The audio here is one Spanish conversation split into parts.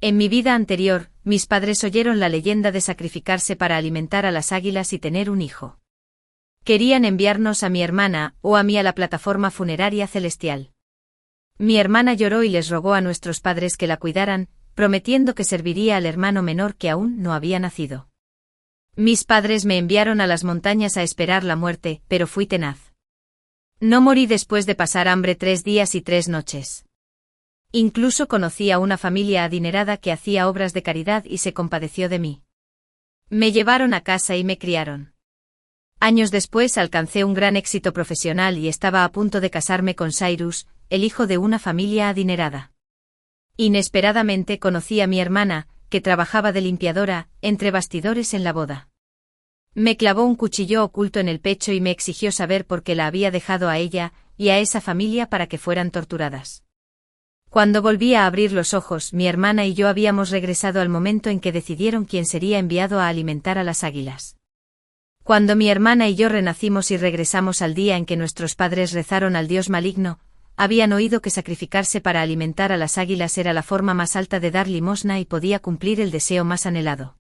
En mi vida anterior, mis padres oyeron la leyenda de sacrificarse para alimentar a las águilas y tener un hijo. Querían enviarnos a mi hermana, o a mí a la plataforma funeraria celestial. Mi hermana lloró y les rogó a nuestros padres que la cuidaran, prometiendo que serviría al hermano menor que aún no había nacido. Mis padres me enviaron a las montañas a esperar la muerte, pero fui tenaz. No morí después de pasar hambre 3 días y 3 noches. Incluso conocí a una familia adinerada que hacía obras de caridad y se compadeció de mí. Me llevaron a casa y me criaron. Años después alcancé un gran éxito profesional y estaba a punto de casarme con Cyrus, el hijo de una familia adinerada. Inesperadamente conocí a mi hermana, que trabajaba de limpiadora, entre bastidores en la boda. Me clavó un cuchillo oculto en el pecho y me exigió saber por qué la había dejado a ella y a esa familia para que fueran torturadas. Cuando volví a abrir los ojos, mi hermana y yo habíamos regresado al momento en que decidieron quién sería enviado a alimentar a las águilas. Cuando mi hermana y yo renacimos y regresamos al día en que nuestros padres rezaron al dios maligno, habían oído que sacrificarse para alimentar a las águilas era la forma más alta de dar limosna y podía cumplir el deseo más anhelado.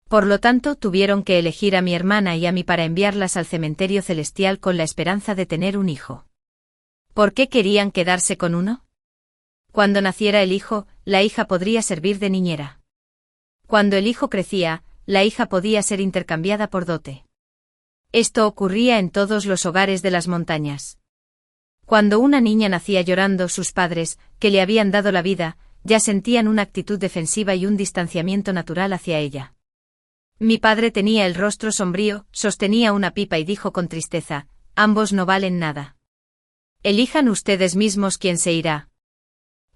Por lo tanto, tuvieron que elegir a mi hermana y a mí para enviarlas al cementerio celestial con la esperanza de tener un hijo. ¿Por qué querían quedarse con uno? Cuando naciera el hijo, la hija podría servir de niñera. Cuando el hijo crecía, la hija podía ser intercambiada por dote. Esto ocurría en todos los hogares de las montañas. Cuando una niña nacía llorando, sus padres, que le habían dado la vida, ya sentían una actitud defensiva y un distanciamiento natural hacia ella. Mi padre tenía el rostro sombrío, sostenía una pipa y dijo con tristeza: ambos no valen nada. Elijan ustedes mismos quién se irá.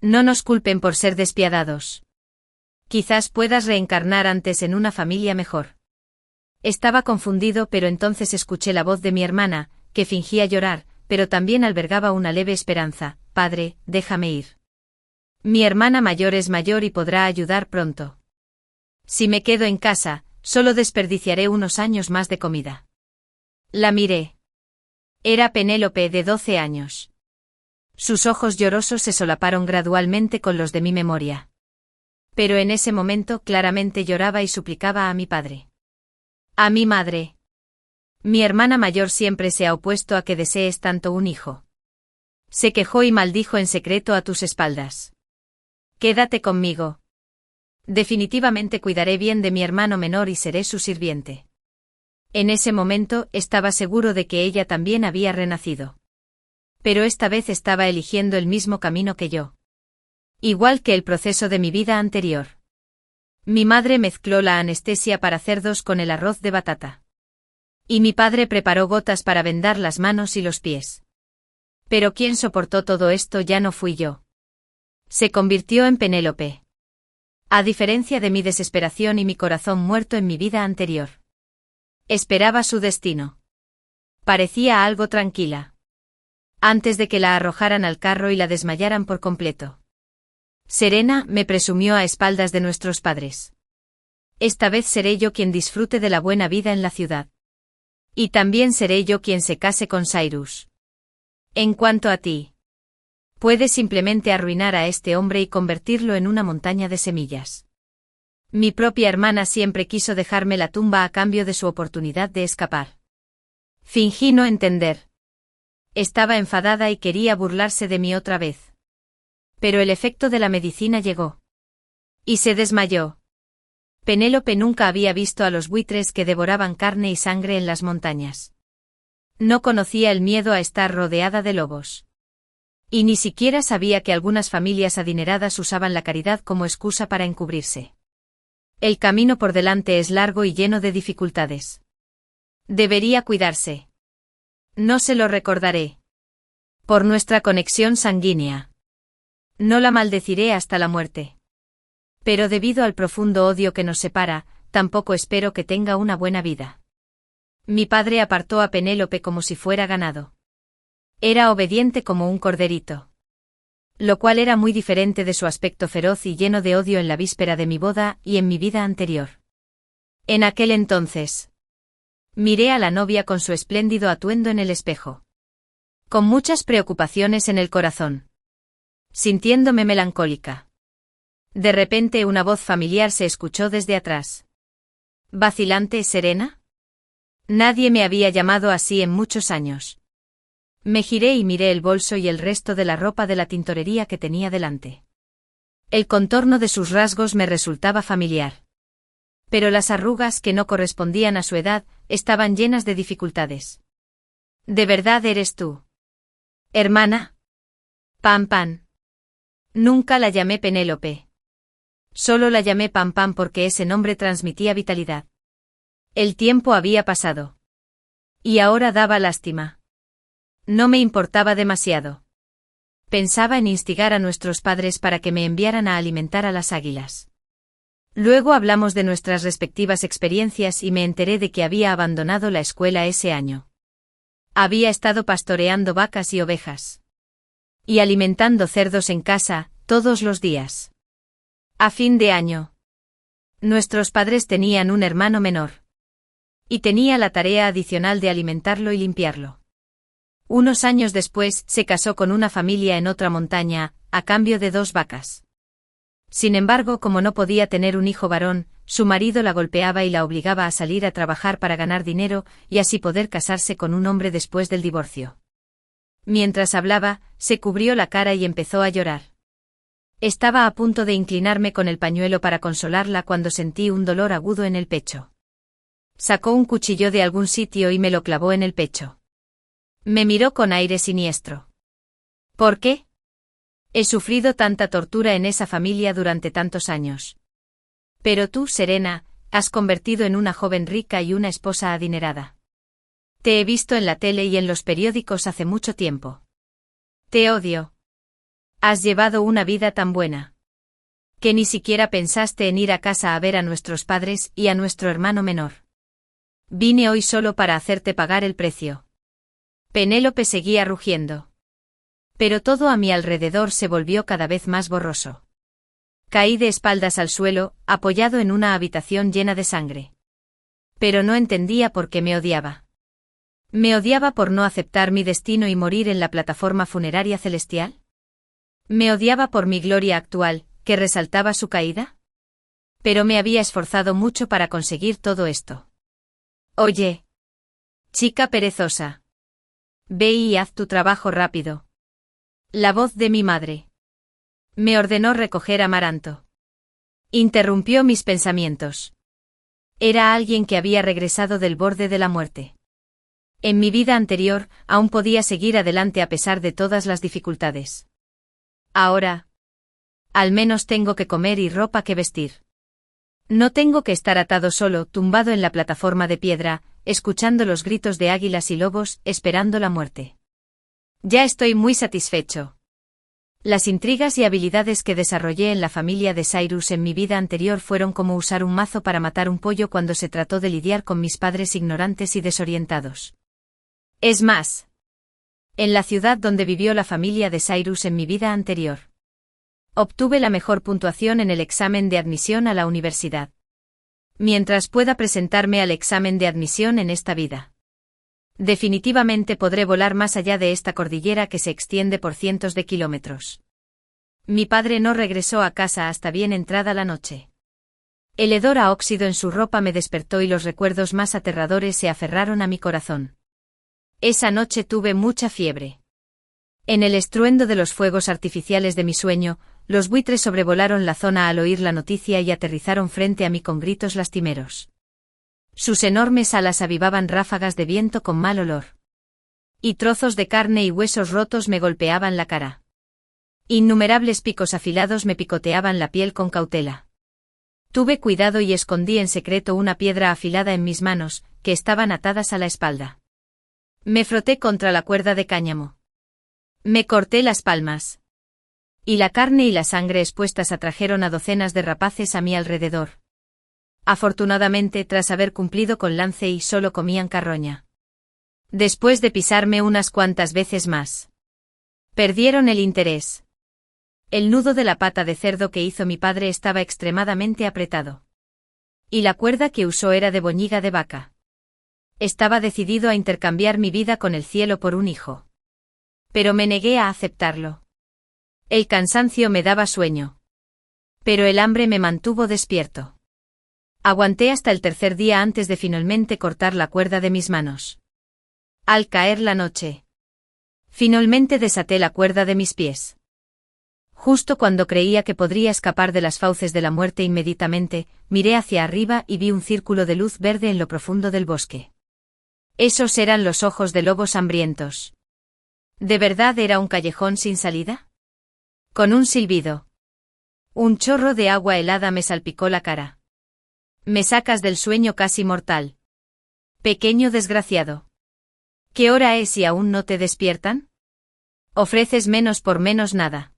No nos culpen por ser despiadados. Quizás puedas reencarnar antes en una familia mejor. Estaba confundido, pero entonces escuché la voz de mi hermana, que fingía llorar, pero también albergaba una leve esperanza: padre, déjame ir. Mi hermana mayor es mayor y podrá ayudar pronto. Si me quedo en casa, solo desperdiciaré unos años más de comida. La miré. Era Penélope, de 12 años. Sus ojos llorosos se solaparon gradualmente con los de mi memoria. Pero en ese momento claramente lloraba y suplicaba a mi padre. A mi madre. Mi hermana mayor siempre se ha opuesto a que desees tanto un hijo. Se quejó y maldijo en secreto a tus espaldas. Quédate conmigo. Definitivamente cuidaré bien de mi hermano menor y seré su sirviente. En ese momento estaba seguro de que ella también había renacido. Pero esta vez estaba eligiendo el mismo camino que yo. Igual que el proceso de mi vida anterior. Mi madre mezcló la anestesia para cerdos con el arroz de batata. Y mi padre preparó gotas para vendar las manos y los pies. Pero quien soportó todo esto ya no fui yo. Se convirtió en Penélope. A diferencia de mi desesperación y mi corazón muerto en mi vida anterior. Esperaba su destino. Parecía algo tranquila. Antes de que la arrojaran al carro y la desmayaran por completo. Serena, me presumió a espaldas de nuestros padres. Esta vez seré yo quien disfrute de la buena vida en la ciudad. Y también seré yo quien se case con Cyrus. En cuanto a ti, puedes simplemente arruinar a este hombre y convertirlo en una montaña de semillas. Mi propia hermana siempre quiso dejarme la tumba a cambio de su oportunidad de escapar. Fingí no entender. Estaba enfadada y quería burlarse de mí otra vez. Pero el efecto de la medicina llegó. Y se desmayó. Penélope nunca había visto a los buitres que devoraban carne y sangre en las montañas. No conocía el miedo a estar rodeada de lobos. Y ni siquiera sabía que algunas familias adineradas usaban la caridad como excusa para encubrirse. El camino por delante es largo y lleno de dificultades. Debería cuidarse. No se lo recordaré. Por nuestra conexión sanguínea. No la maldeciré hasta la muerte. Pero debido al profundo odio que nos separa, tampoco espero que tenga una buena vida. Mi padre apartó a Penélope como si fuera ganado. Era obediente como un corderito. Lo cual era muy diferente de su aspecto feroz y lleno de odio en la víspera de mi boda y en mi vida anterior. En aquel entonces. Miré a la novia con su espléndido atuendo en el espejo. Con muchas preocupaciones en el corazón. Sintiéndome melancólica. De repente una voz familiar se escuchó desde atrás. ¿Vacilante, Serena? Nadie me había llamado así en muchos años. Me giré y miré el bolso y el resto de la ropa de la tintorería que tenía delante. El contorno de sus rasgos me resultaba familiar. Pero las arrugas que no correspondían a su edad estaban llenas de dificultades. ¿De verdad eres tú? ¿Hermana? Pam Pam. Nunca la llamé Penélope. Solo la llamé Pam Pam porque ese nombre transmitía vitalidad. El tiempo había pasado. Y ahora daba lástima. No me importaba demasiado. Pensaba en instigar a nuestros padres para que me enviaran a alimentar a las águilas. Luego hablamos de nuestras respectivas experiencias y me enteré de que había abandonado la escuela ese año. Había estado pastoreando vacas y ovejas. Y alimentando cerdos en casa, todos los días. A fin de año. Nuestros padres tenían un hermano menor. Y tenía la tarea adicional de alimentarlo y limpiarlo. Unos años después, se casó con una familia en otra montaña, a cambio de 2 vacas. Sin embargo, como no podía tener un hijo varón, su marido la golpeaba y la obligaba a salir a trabajar para ganar dinero y así poder casarse con un hombre después del divorcio. Mientras hablaba, se cubrió la cara y empezó a llorar. Estaba a punto de inclinarme con el pañuelo para consolarla cuando sentí un dolor agudo en el pecho. Sacó un cuchillo de algún sitio y me lo clavó en el pecho. Me miró con aire siniestro. ¿Por qué? He sufrido tanta tortura en esa familia durante tantos años. Pero tú, Serena, has convertido en una joven rica y una esposa adinerada. Te he visto en la tele y en los periódicos hace mucho tiempo. Te odio. Has llevado una vida tan buena. Que ni siquiera pensaste en ir a casa a ver a nuestros padres y a nuestro hermano menor. Vine hoy solo para hacerte pagar el precio. Penélope seguía rugiendo. Pero todo a mi alrededor se volvió cada vez más borroso. Caí de espaldas al suelo, apoyado en una habitación llena de sangre. Pero no entendía por qué me odiaba. ¿Me odiaba por no aceptar mi destino y morir en la plataforma funeraria celestial? ¿Me odiaba por mi gloria actual, que resaltaba su caída? Pero me había esforzado mucho para conseguir todo esto. Oye, chica perezosa. Ve y haz tu trabajo rápido. La voz de mi madre. Me ordenó recoger amaranto. Interrumpió mis pensamientos. Era alguien que había regresado del borde de la muerte. En mi vida anterior, aún podía seguir adelante a pesar de todas las dificultades. Ahora, al menos tengo que comer y ropa que vestir. No tengo que estar atado solo, tumbado en la plataforma de piedra, escuchando los gritos de águilas y lobos, esperando la muerte. Ya estoy muy satisfecho. Las intrigas y habilidades que desarrollé en la familia de Cyrus en mi vida anterior fueron como usar un mazo para matar un pollo cuando se trató de lidiar con mis padres ignorantes y desorientados. Es más, en la ciudad donde vivió la familia de Cyrus en mi vida anterior, obtuve la mejor puntuación en el examen de admisión a la universidad. Mientras pueda presentarme al examen de admisión en esta vida, definitivamente podré volar más allá de esta cordillera que se extiende por cientos de kilómetros. Mi padre no regresó a casa hasta bien entrada la noche. El hedor a óxido en su ropa me despertó y los recuerdos más aterradores se aferraron a mi corazón. Esa noche tuve mucha fiebre. En el estruendo de los fuegos artificiales de mi sueño, los buitres sobrevolaron la zona al oír la noticia y aterrizaron frente a mí con gritos lastimeros. Sus enormes alas avivaban ráfagas de viento con mal olor. Y trozos de carne y huesos rotos me golpeaban la cara. Innumerables picos afilados me picoteaban la piel con cautela. Tuve cuidado y escondí en secreto una piedra afilada en mis manos, que estaban atadas a la espalda. Me froté contra la cuerda de cáñamo. Me corté las palmas. Y la carne y la sangre expuestas atrajeron a docenas de rapaces a mi alrededor. Afortunadamente, tras haber cumplido con lance y solo comían carroña. Después de pisarme unas cuantas veces más, perdieron el interés. El nudo de la pata de cerdo que hizo mi padre estaba extremadamente apretado. Y la cuerda que usó era de boñiga de vaca. Estaba decidido a intercambiar mi vida con el cielo por un hijo. Pero me negué a aceptarlo. El cansancio me daba sueño. Pero el hambre me mantuvo despierto. Aguanté hasta el tercer día antes de finalmente cortar la cuerda de mis manos. Al caer la noche, finalmente desaté la cuerda de mis pies. Justo cuando creía que podría escapar de las fauces de la muerte inmediatamente, miré hacia arriba y vi un círculo de luz verde en lo profundo del bosque. Esos eran los ojos de lobos hambrientos. ¿De verdad era un callejón sin salida? Con un silbido. Un chorro de agua helada me salpicó la cara. Me sacas del sueño casi mortal. Pequeño desgraciado. ¿Qué hora es y aún no te despiertan? Ofreces menos por menos nada.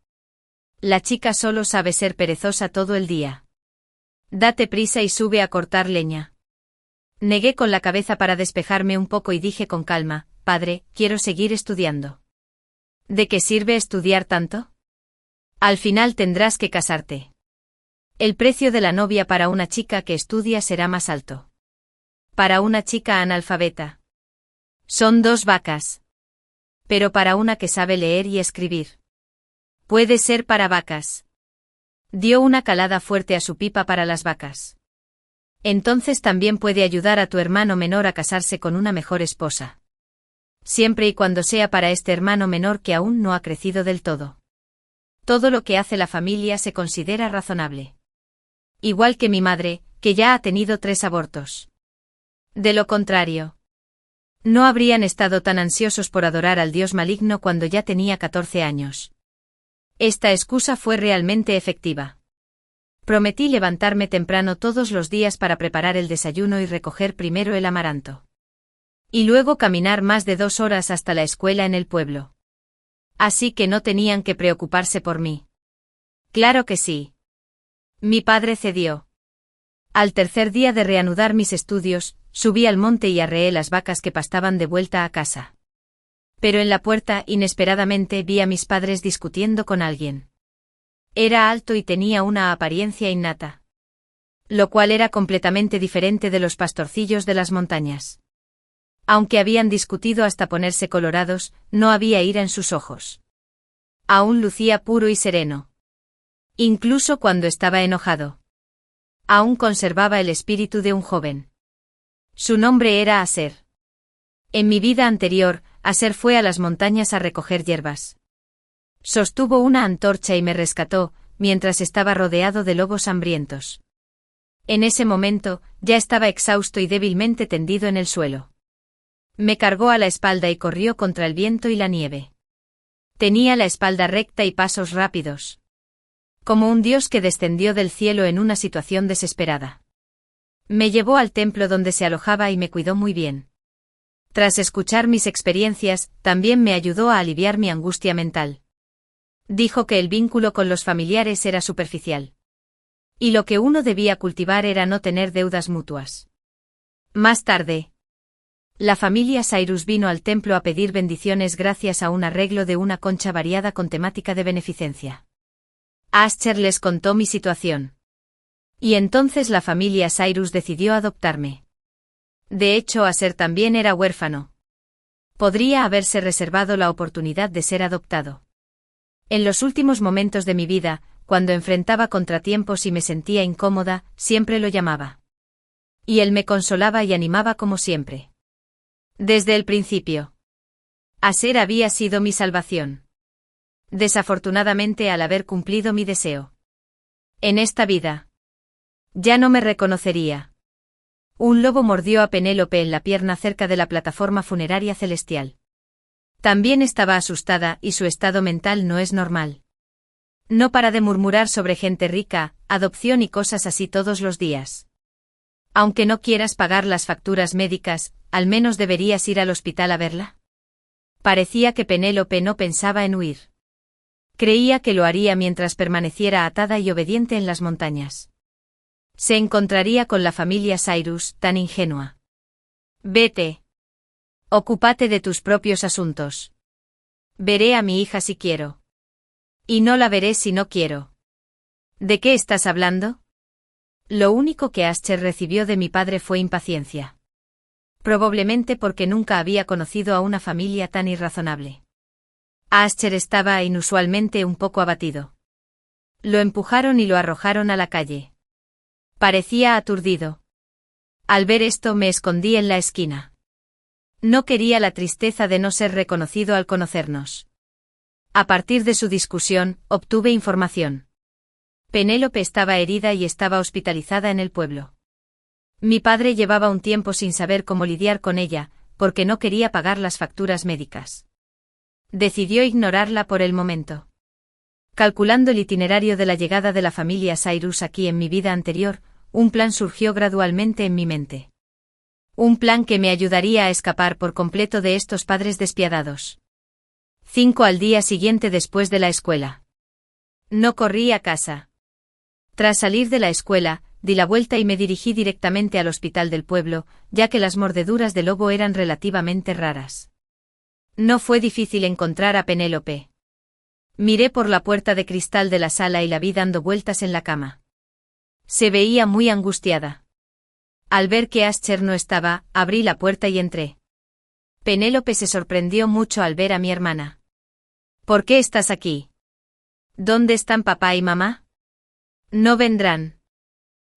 La chica solo sabe ser perezosa todo el día. Date prisa y sube a cortar leña. Negué con la cabeza para despejarme un poco y dije con calma, padre, quiero seguir estudiando. ¿De qué sirve estudiar tanto? Al final tendrás que casarte. El precio de la novia para una chica que estudia será más alto. Para una chica analfabeta. Son 2 vacas. Pero para una que sabe leer y escribir. Puede ser para vacas. Dio una calada fuerte a su pipa para las vacas. Entonces también puede ayudar a tu hermano menor a casarse con una mejor esposa. Siempre y cuando sea para este hermano menor que aún no ha crecido del todo. Todo lo que hace la familia se considera razonable. Igual que mi madre, que ya ha tenido 3 abortos. De lo contrario, no habrían estado tan ansiosos por adorar al dios maligno cuando ya tenía 14 años. Esta excusa fue realmente efectiva. Prometí levantarme temprano todos los días para preparar el desayuno y recoger primero el amaranto. Y luego caminar más de 2 horas hasta la escuela en el pueblo. Así que no tenían que preocuparse por mí. Claro que sí. Mi padre cedió. Al tercer día de reanudar mis estudios, subí al monte y arreé las vacas que pastaban de vuelta a casa. Pero en la puerta, inesperadamente, vi a mis padres discutiendo con alguien. Era alto y tenía una apariencia innata. Lo cual era completamente diferente de los pastorcillos de las montañas. Aunque habían discutido hasta ponerse colorados, no había ira en sus ojos. Aún lucía puro y sereno. Incluso cuando estaba enojado. Aún conservaba el espíritu de un joven. Su nombre era Aser. En mi vida anterior, Aser fue a las montañas a recoger hierbas. Sostuvo una antorcha y me rescató, mientras estaba rodeado de lobos hambrientos. En ese momento, ya estaba exhausto y débilmente tendido en el suelo. Me cargó a la espalda y corrió contra el viento y la nieve. Tenía la espalda recta y pasos rápidos. Como un dios que descendió del cielo en una situación desesperada. Me llevó al templo donde se alojaba y me cuidó muy bien. Tras escuchar mis experiencias, también me ayudó a aliviar mi angustia mental. Dijo que el vínculo con los familiares era superficial. Y lo que uno debía cultivar era no tener deudas mutuas. Más tarde, la familia Cyrus vino al templo a pedir bendiciones gracias a un arreglo de una concha variada con temática de beneficencia. Asher les contó mi situación. Y entonces la familia Cyrus decidió adoptarme. De hecho, Aser también era huérfano. Podría haberse reservado la oportunidad de ser adoptado. En los últimos momentos de mi vida, cuando enfrentaba contratiempos y me sentía incómoda, siempre lo llamaba. Y él me consolaba y animaba como siempre. Desde el principio. Aser había sido mi salvación. Desafortunadamente, al haber cumplido mi deseo. En esta vida. Ya no me reconocería. Un lobo mordió a Penélope en la pierna cerca de la plataforma funeraria celestial. También estaba asustada y su estado mental no es normal. No para de murmurar sobre gente rica, adopción y cosas así todos los días. Aunque no quieras pagar las facturas médicas, al menos deberías ir al hospital a verla. Parecía que Penélope no pensaba en huir. Creía que lo haría mientras permaneciera atada y obediente en las montañas. Se encontraría con la familia Cyrus, tan ingenua. Vete. Ocúpate de tus propios asuntos. Veré a mi hija si quiero. Y no la veré si no quiero. ¿De qué estás hablando? Lo único que Asher recibió de mi padre fue impaciencia. Probablemente porque nunca había conocido a una familia tan irrazonable. Asher estaba inusualmente un poco abatido. Lo empujaron y lo arrojaron a la calle. Parecía aturdido. Al ver esto me escondí en la esquina. No quería la tristeza de no ser reconocido al conocernos. A partir de su discusión, obtuve información. Penélope estaba herida y estaba hospitalizada en el pueblo. Mi padre llevaba un tiempo sin saber cómo lidiar con ella, porque no quería pagar las facturas médicas. Decidió ignorarla por el momento. Calculando el itinerario de la llegada de la familia Cyrus aquí en mi vida anterior, un plan surgió gradualmente en mi mente. Un plan que me ayudaría a escapar por completo de estos padres despiadados. 5 al día siguiente después de la escuela. No corrí a casa. Tras salir de la escuela, di la vuelta y me dirigí directamente al hospital del pueblo, ya que las mordeduras de lobo eran relativamente raras. No fue difícil encontrar a Penélope. Miré por la puerta de cristal de la sala y la vi dando vueltas en la cama. Se veía muy angustiada. Al ver que Ascher no estaba, abrí la puerta y entré. Penélope se sorprendió mucho al ver a mi hermana. ¿Por qué estás aquí? ¿Dónde están papá y mamá? No vendrán.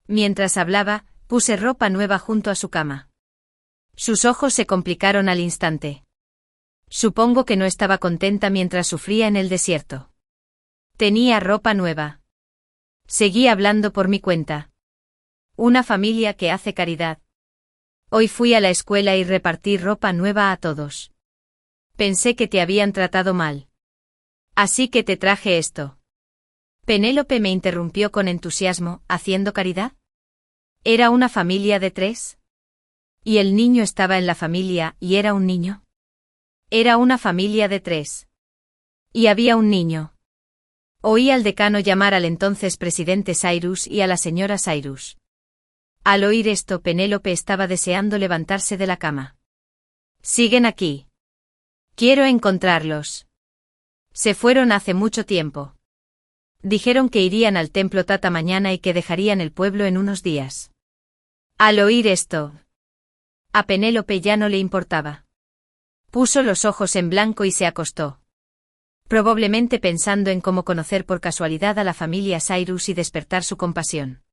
Mientras hablaba, puse ropa nueva junto a su cama. Sus ojos se complicaron al instante. Supongo que no estaba contenta mientras sufría en el desierto. Tenía ropa nueva. Seguí hablando por mi cuenta. Una familia que hace caridad. Hoy fui a la escuela y repartí ropa nueva a todos. Pensé que te habían tratado mal. Así que te traje esto. Penélope me interrumpió con entusiasmo, ¿haciendo caridad? ¿Era una familia de 3? ¿Y el niño estaba en la familia y era un niño? Era una familia de 3. Y había un niño. Oí al decano llamar al entonces presidente Cyrus y a la señora Cyrus. Al oír esto, Penélope estaba deseando levantarse de la cama. ¿Siguen aquí? Quiero encontrarlos. Se fueron hace mucho tiempo. Dijeron que irían al templo Tata mañana y que dejarían el pueblo en unos días. Al oír esto, a Penélope ya no le importaba. Puso los ojos en blanco y se acostó. Probablemente pensando en cómo conocer por casualidad a la familia Cyrus y despertar su compasión.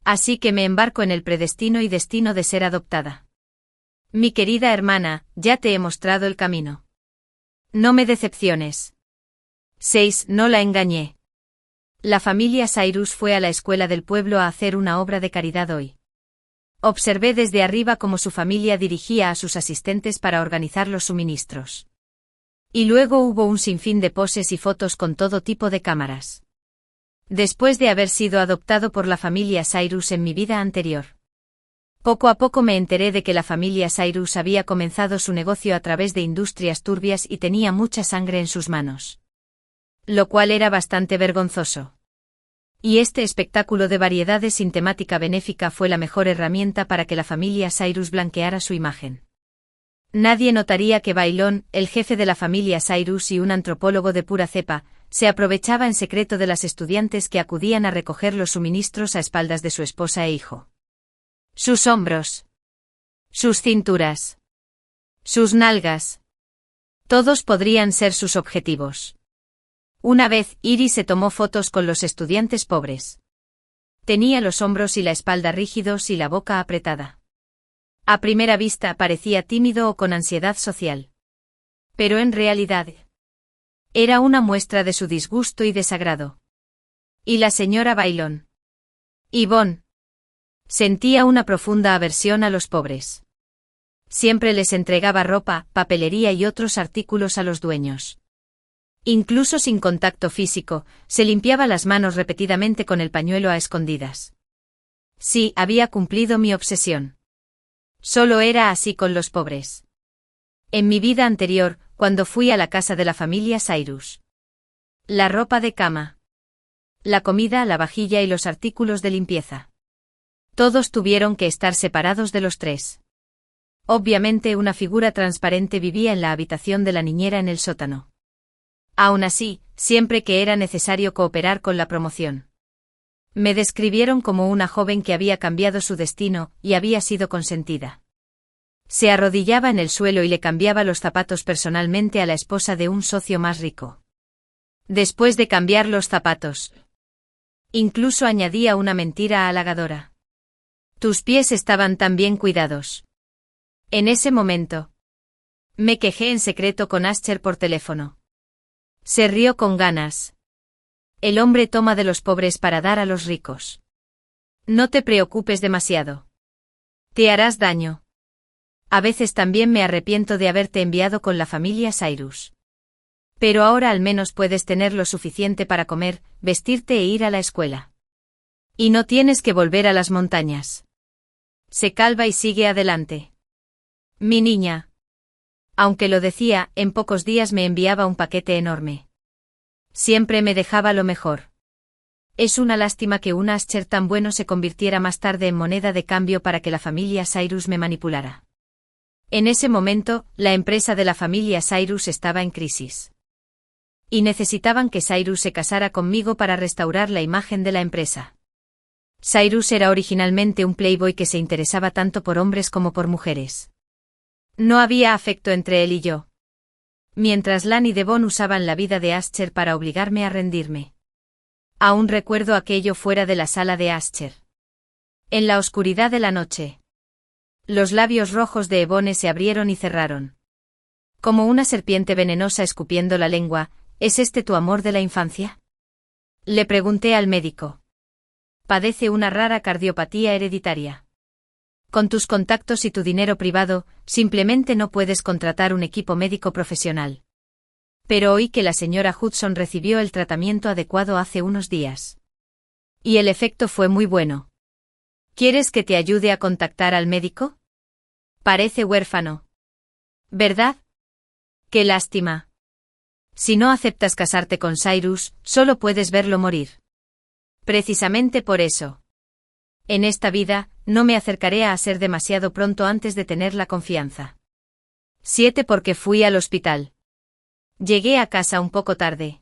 Así que me embarco en el predestino y destino de ser adoptada. Mi querida hermana, ya te he mostrado el camino. No me decepciones. 6. No la engañé. La familia Cyrus fue a la escuela del pueblo a hacer una obra de caridad hoy. Observé desde arriba cómo su familia dirigía a sus asistentes para organizar los suministros. Y luego hubo un sinfín de poses y fotos con todo tipo de cámaras. Después de haber sido adoptado por la familia Cyrus en mi vida anterior. Poco a poco me enteré de que la familia Cyrus había comenzado su negocio a través de industrias turbias y tenía mucha sangre en sus manos. Lo cual era bastante vergonzoso. Y este espectáculo de variedades sin temática benéfica fue la mejor herramienta para que la familia Cyrus blanqueara su imagen. Nadie notaría que Bailón, el jefe de la familia Cyrus y un antropólogo de pura cepa, se aprovechaba en secreto de las estudiantes que acudían a recoger los suministros a espaldas de su esposa e hijo. Sus hombros. Sus cinturas. Sus nalgas. Todos podrían ser sus objetivos. Una vez, Iris se tomó fotos con los estudiantes pobres. Tenía los hombros y la espalda rígidos y la boca apretada. A primera vista parecía tímido o con ansiedad social. Pero en realidad, era una muestra de su disgusto y desagrado. Y la señora Bailón. Yvonne. Sentía una profunda aversión a los pobres. Siempre les entregaba ropa, papelería y otros artículos a los dueños. Incluso sin contacto físico, se limpiaba las manos repetidamente con el pañuelo a escondidas. Sí, había cumplido mi obsesión. Solo era así con los pobres. En mi vida anterior, cuando fui a la casa de la familia Cyrus. La ropa de cama. La comida, la vajilla y los artículos de limpieza. Todos tuvieron que estar separados de los 3. Obviamente una figura transparente vivía en la habitación de la niñera en el sótano. Aún así, siempre que era necesario cooperar con la promoción. Me describieron como una joven que había cambiado su destino y había sido consentida. Se arrodillaba en el suelo y le cambiaba los zapatos personalmente a la esposa de un socio más rico. Después de cambiar los zapatos, Incluso añadía una mentira halagadora. Tus pies estaban tan bien cuidados. En ese momento, me quejé en secreto con Ascher por teléfono. Se rió con ganas. El hombre toma de los pobres para dar a los ricos. No te preocupes demasiado. Te harás daño. A veces también me arrepiento de haberte enviado con la familia Cyrus. Pero ahora al menos puedes tener lo suficiente para comer, vestirte e ir a la escuela. Y no tienes que volver a las montañas. Se calva y sigue adelante. Mi niña. Aunque lo decía, en pocos días me enviaba un paquete enorme. Siempre me dejaba lo mejor. Es una lástima que un Ascher tan bueno se convirtiera más tarde en moneda de cambio para que la familia Cyrus me manipulara. En ese momento, la empresa de la familia Cyrus estaba en crisis. Y necesitaban que Cyrus se casara conmigo para restaurar la imagen de la empresa. Cyrus era originalmente un playboy que se interesaba tanto por hombres como por mujeres. No había afecto entre él y yo. Mientras Lan y Devon usaban la vida de Ascher para obligarme a rendirme. Aún recuerdo aquello fuera de la sala de Ascher. En la oscuridad de la noche. Los labios rojos de Ebone se abrieron y cerraron. Como una serpiente venenosa escupiendo la lengua, ¿es este tu amor de la infancia? Le pregunté al médico. Padece una rara cardiopatía hereditaria. Con tus contactos y tu dinero privado, simplemente no puedes contratar un equipo médico profesional. Pero oí que la señora Hudson recibió el tratamiento adecuado hace unos días. Y el efecto fue muy bueno. ¿Quieres que te ayude a contactar al médico? Parece huérfano. ¿Verdad? Qué lástima. Si no aceptas casarte con Cyrus, solo puedes verlo morir. Precisamente por eso. En esta vida, no me acercaré a ser demasiado pronto antes de tener la confianza. 7 porque fui al hospital. Llegué a casa un poco tarde.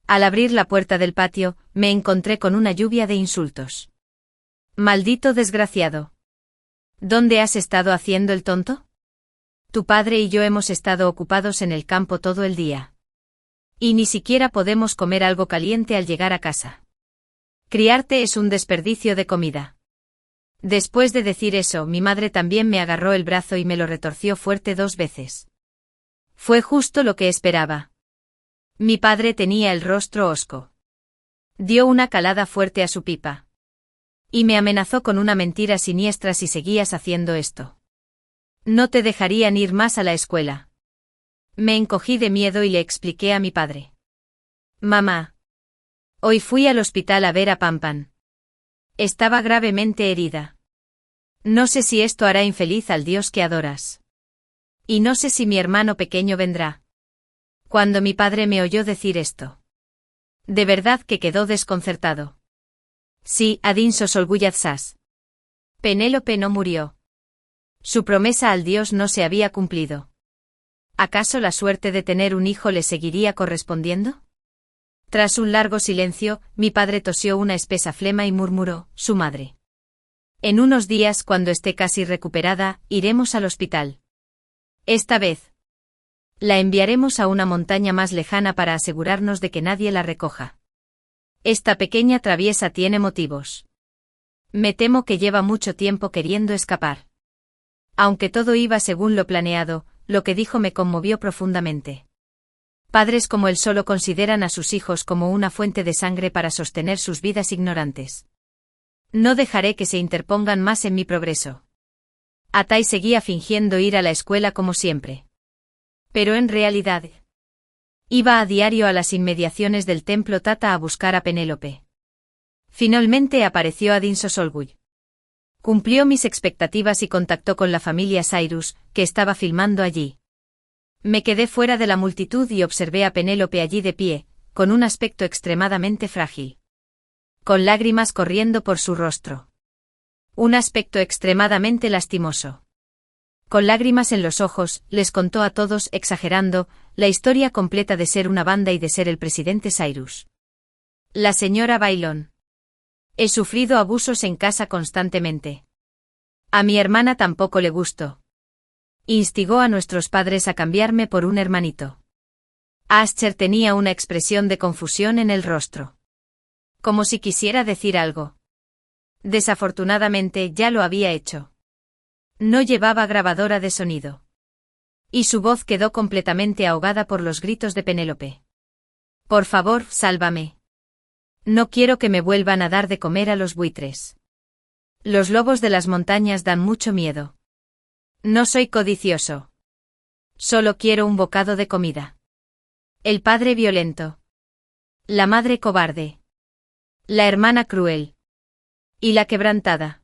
Al abrir la puerta del patio, me encontré con una lluvia de insultos. Maldito desgraciado. ¿Dónde has estado haciendo el tonto? Tu padre y yo hemos estado ocupados en el campo todo el día. Y ni siquiera podemos comer algo caliente al llegar a casa. Criarte es un desperdicio de comida. Después de decir eso, mi madre también me agarró el brazo y me lo retorció fuerte 2 veces. Fue justo lo que esperaba. Mi padre tenía el rostro hosco. Dio una calada fuerte a su pipa. Y me amenazó con una mentira siniestra si seguías haciendo esto. No te dejarían ir más a la escuela. Me encogí de miedo y le expliqué a mi padre. Mamá. Hoy fui al hospital a ver a Pampan. Estaba gravemente herida. No sé si esto hará infeliz al Dios que adoras. Y no sé si mi hermano pequeño vendrá. Cuando mi padre me oyó decir esto. De verdad que quedó desconcertado. Sí, Adinso Solguyatsas. Penélope no murió. Su promesa al Dios no se había cumplido. ¿Acaso la suerte de tener un hijo le seguiría correspondiendo? Tras un largo silencio, mi padre tosió una espesa flema y murmuró, su madre. En unos días, cuando esté casi recuperada, iremos al hospital. Esta vez. La enviaremos a una montaña más lejana para asegurarnos de que nadie la recoja. Esta pequeña traviesa tiene motivos. Me temo que lleva mucho tiempo queriendo escapar. Aunque todo iba según lo planeado, lo que dijo me conmovió profundamente. Padres como él solo consideran a sus hijos como una fuente de sangre para sostener sus vidas ignorantes. No dejaré que se interpongan más en mi progreso. Atai seguía fingiendo ir a la escuela como siempre. Pero en realidad, iba a diario a las inmediaciones del templo Tata a buscar a Penélope. Finalmente apareció Adinso Solguy. Cumplió mis expectativas y contactó con la familia Cyrus, que estaba filmando allí. Me quedé fuera de la multitud y observé a Penélope allí de pie, con un aspecto extremadamente frágil. Con lágrimas corriendo por su rostro. Un aspecto extremadamente lastimoso. Con lágrimas en los ojos, les contó a todos, exagerando, la historia completa de ser una banda y de ser el presidente Cyrus. La señora Bailón. He sufrido abusos en casa constantemente. A mi hermana tampoco le gustó. Instigó a nuestros padres a cambiarme por un hermanito. Ascher tenía una expresión de confusión en el rostro. como si quisiera decir algo. Desafortunadamente ya lo había hecho. No llevaba grabadora de sonido. Y su voz quedó completamente ahogada por los gritos de Penélope. Por favor, sálvame. No quiero que me vuelvan a dar de comer a los buitres. Los lobos de las montañas dan mucho miedo. No soy codicioso. Solo quiero un bocado de comida. El padre violento. La madre cobarde. La hermana cruel. Y la quebrantada.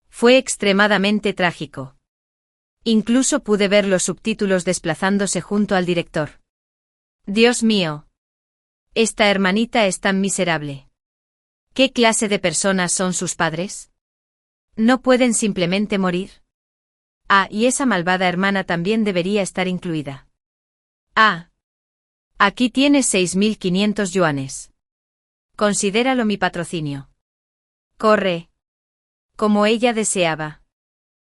Fue extremadamente trágico. Incluso pude ver los subtítulos desplazándose junto al director. Dios mío. Esta hermanita es tan miserable. ¿Qué clase de personas son sus padres? ¿No pueden simplemente morir? Ah, y esa malvada hermana también debería estar incluida. Ah. Aquí tienes 6.500 yuanes. Considéralo mi patrocinio. Corre. Como ella deseaba.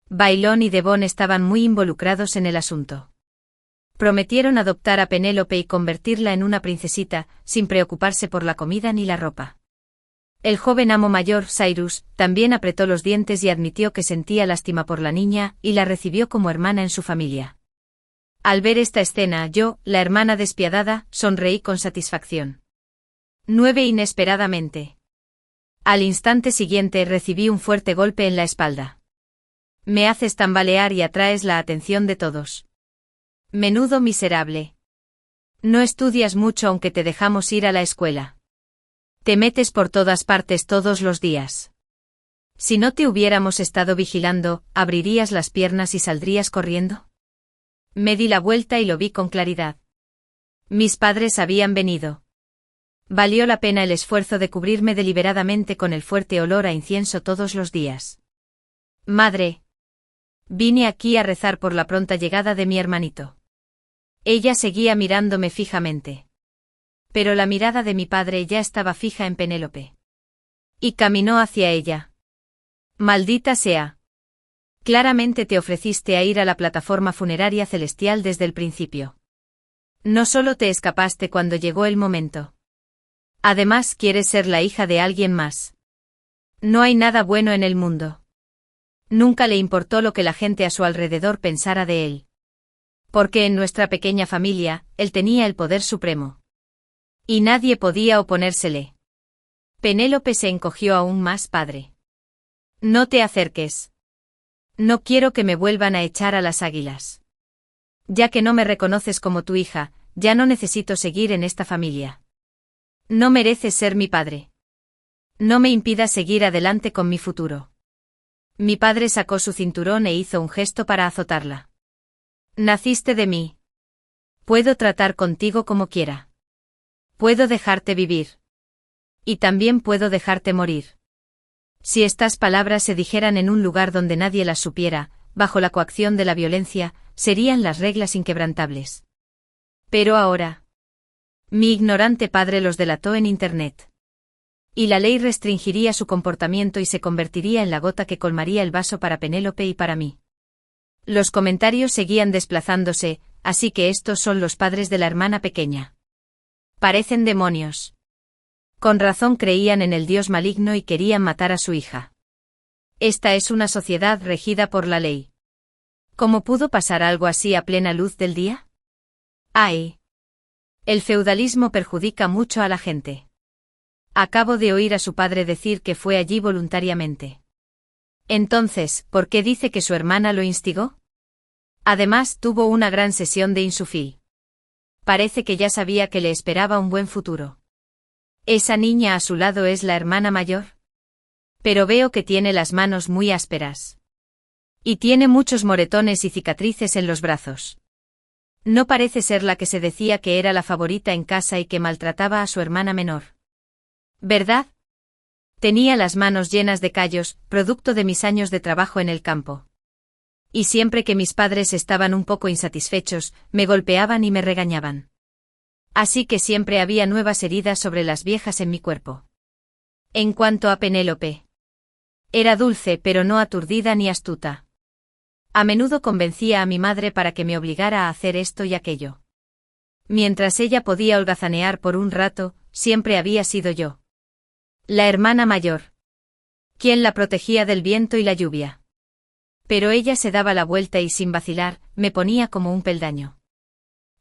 Bailón y Devon estaban muy involucrados en el asunto. Prometieron adoptar a Penélope y convertirla en una princesita, sin preocuparse por la comida ni la ropa. El joven amo mayor, Cyrus, también apretó los dientes y admitió que sentía lástima por la niña, y la recibió como hermana en su familia. Al ver esta escena yo, la hermana despiadada, sonreí con satisfacción. 9 Inesperadamente. Al instante siguiente recibí un fuerte golpe en la espalda. Me haces tambalear y atraes la atención de todos. Menudo miserable. No estudias mucho aunque te dejamos ir a la escuela. Te metes por todas partes todos los días. Si no te hubiéramos estado vigilando, ¿abrirías las piernas y saldrías corriendo? Me di la vuelta y lo vi con claridad. Mis padres habían venido. Valió la pena el esfuerzo de cubrirme deliberadamente con el fuerte olor a incienso todos los días. Madre. Vine aquí a rezar por la pronta llegada de mi hermanito. Ella seguía mirándome fijamente. Pero la mirada de mi padre ya estaba fija en Penélope. Y caminó hacia ella. Maldita sea. Claramente te ofreciste a ir a la plataforma funeraria celestial desde el principio. No solo te escapaste cuando llegó el momento. Además quieres ser la hija de alguien más. No hay nada bueno en el mundo. Nunca le importó lo que la gente a su alrededor pensara de él. Porque en nuestra pequeña familia, él tenía el poder supremo. Y nadie podía oponérsele. Penélope se encogió aún más, padre. No te acerques. No quiero que me vuelvan a echar a las águilas. Ya que no me reconoces como tu hija, ya no necesito seguir en esta familia. No mereces ser mi padre. No me impidas seguir adelante con mi futuro. Mi padre sacó su cinturón e hizo un gesto para azotarla. Naciste de mí. Puedo tratar contigo como quiera. Puedo dejarte vivir. Y también puedo dejarte morir. Si estas palabras se dijeran en un lugar donde nadie las supiera, bajo la coacción de la violencia, serían las reglas inquebrantables. Pero ahora. Mi ignorante padre los delató en Internet. Y la ley restringiría su comportamiento y se convertiría en la gota que colmaría el vaso para Penélope y para mí. Los comentarios seguían desplazándose, así que estos son los padres de la hermana pequeña. Parecen demonios. Con razón creían en el dios maligno y querían matar a su hija. Esta es una sociedad regida por la ley. ¿Cómo pudo pasar algo así a plena luz del día? ¡Ay! El feudalismo perjudica mucho a la gente. Acabo de oír a su padre decir que fue allí voluntariamente. Entonces, ¿por qué dice que su hermana lo instigó? Además, tuvo una gran sesión de insufil. Parece que ya sabía que le esperaba un buen futuro. ¿Esa niña a su lado es la hermana mayor? Pero veo que tiene las manos muy ásperas. Y tiene muchos moretones y cicatrices en los brazos. No parece ser la que se decía que era la favorita en casa y que maltrataba a su hermana menor. ¿Verdad? Tenía las manos llenas de callos, producto de mis años de trabajo en el campo. Y siempre que mis padres estaban un poco insatisfechos, me golpeaban y me regañaban. Así que siempre había nuevas heridas sobre las viejas en mi cuerpo. En cuanto a Penélope. Era dulce pero no aturdida ni astuta. A menudo convencía a mi madre para que me obligara a hacer esto y aquello. Mientras ella podía holgazanear por un rato, siempre había sido yo. La hermana mayor. Quien la protegía del viento y la lluvia. Pero ella se daba la vuelta y sin vacilar, me ponía como un peldaño.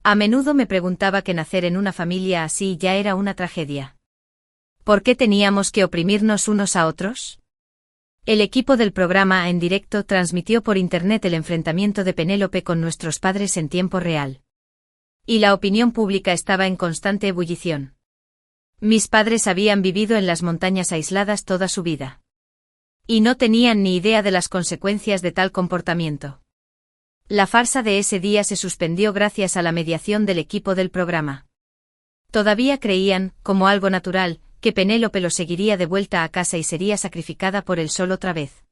A menudo me preguntaba que nacer en una familia así ya era una tragedia. ¿Por qué teníamos que oprimirnos unos a otros? El equipo del programa en directo transmitió por internet el enfrentamiento de Penélope con nuestros padres en tiempo real. Y la opinión pública estaba en constante ebullición. Mis padres habían vivido en las montañas aisladas toda su vida. Y no tenían ni idea de las consecuencias de tal comportamiento. La farsa de ese día se suspendió gracias a la mediación del equipo del programa. Todavía creían, como algo natural, que Penélope lo seguiría de vuelta a casa y sería sacrificada por el sol otra vez.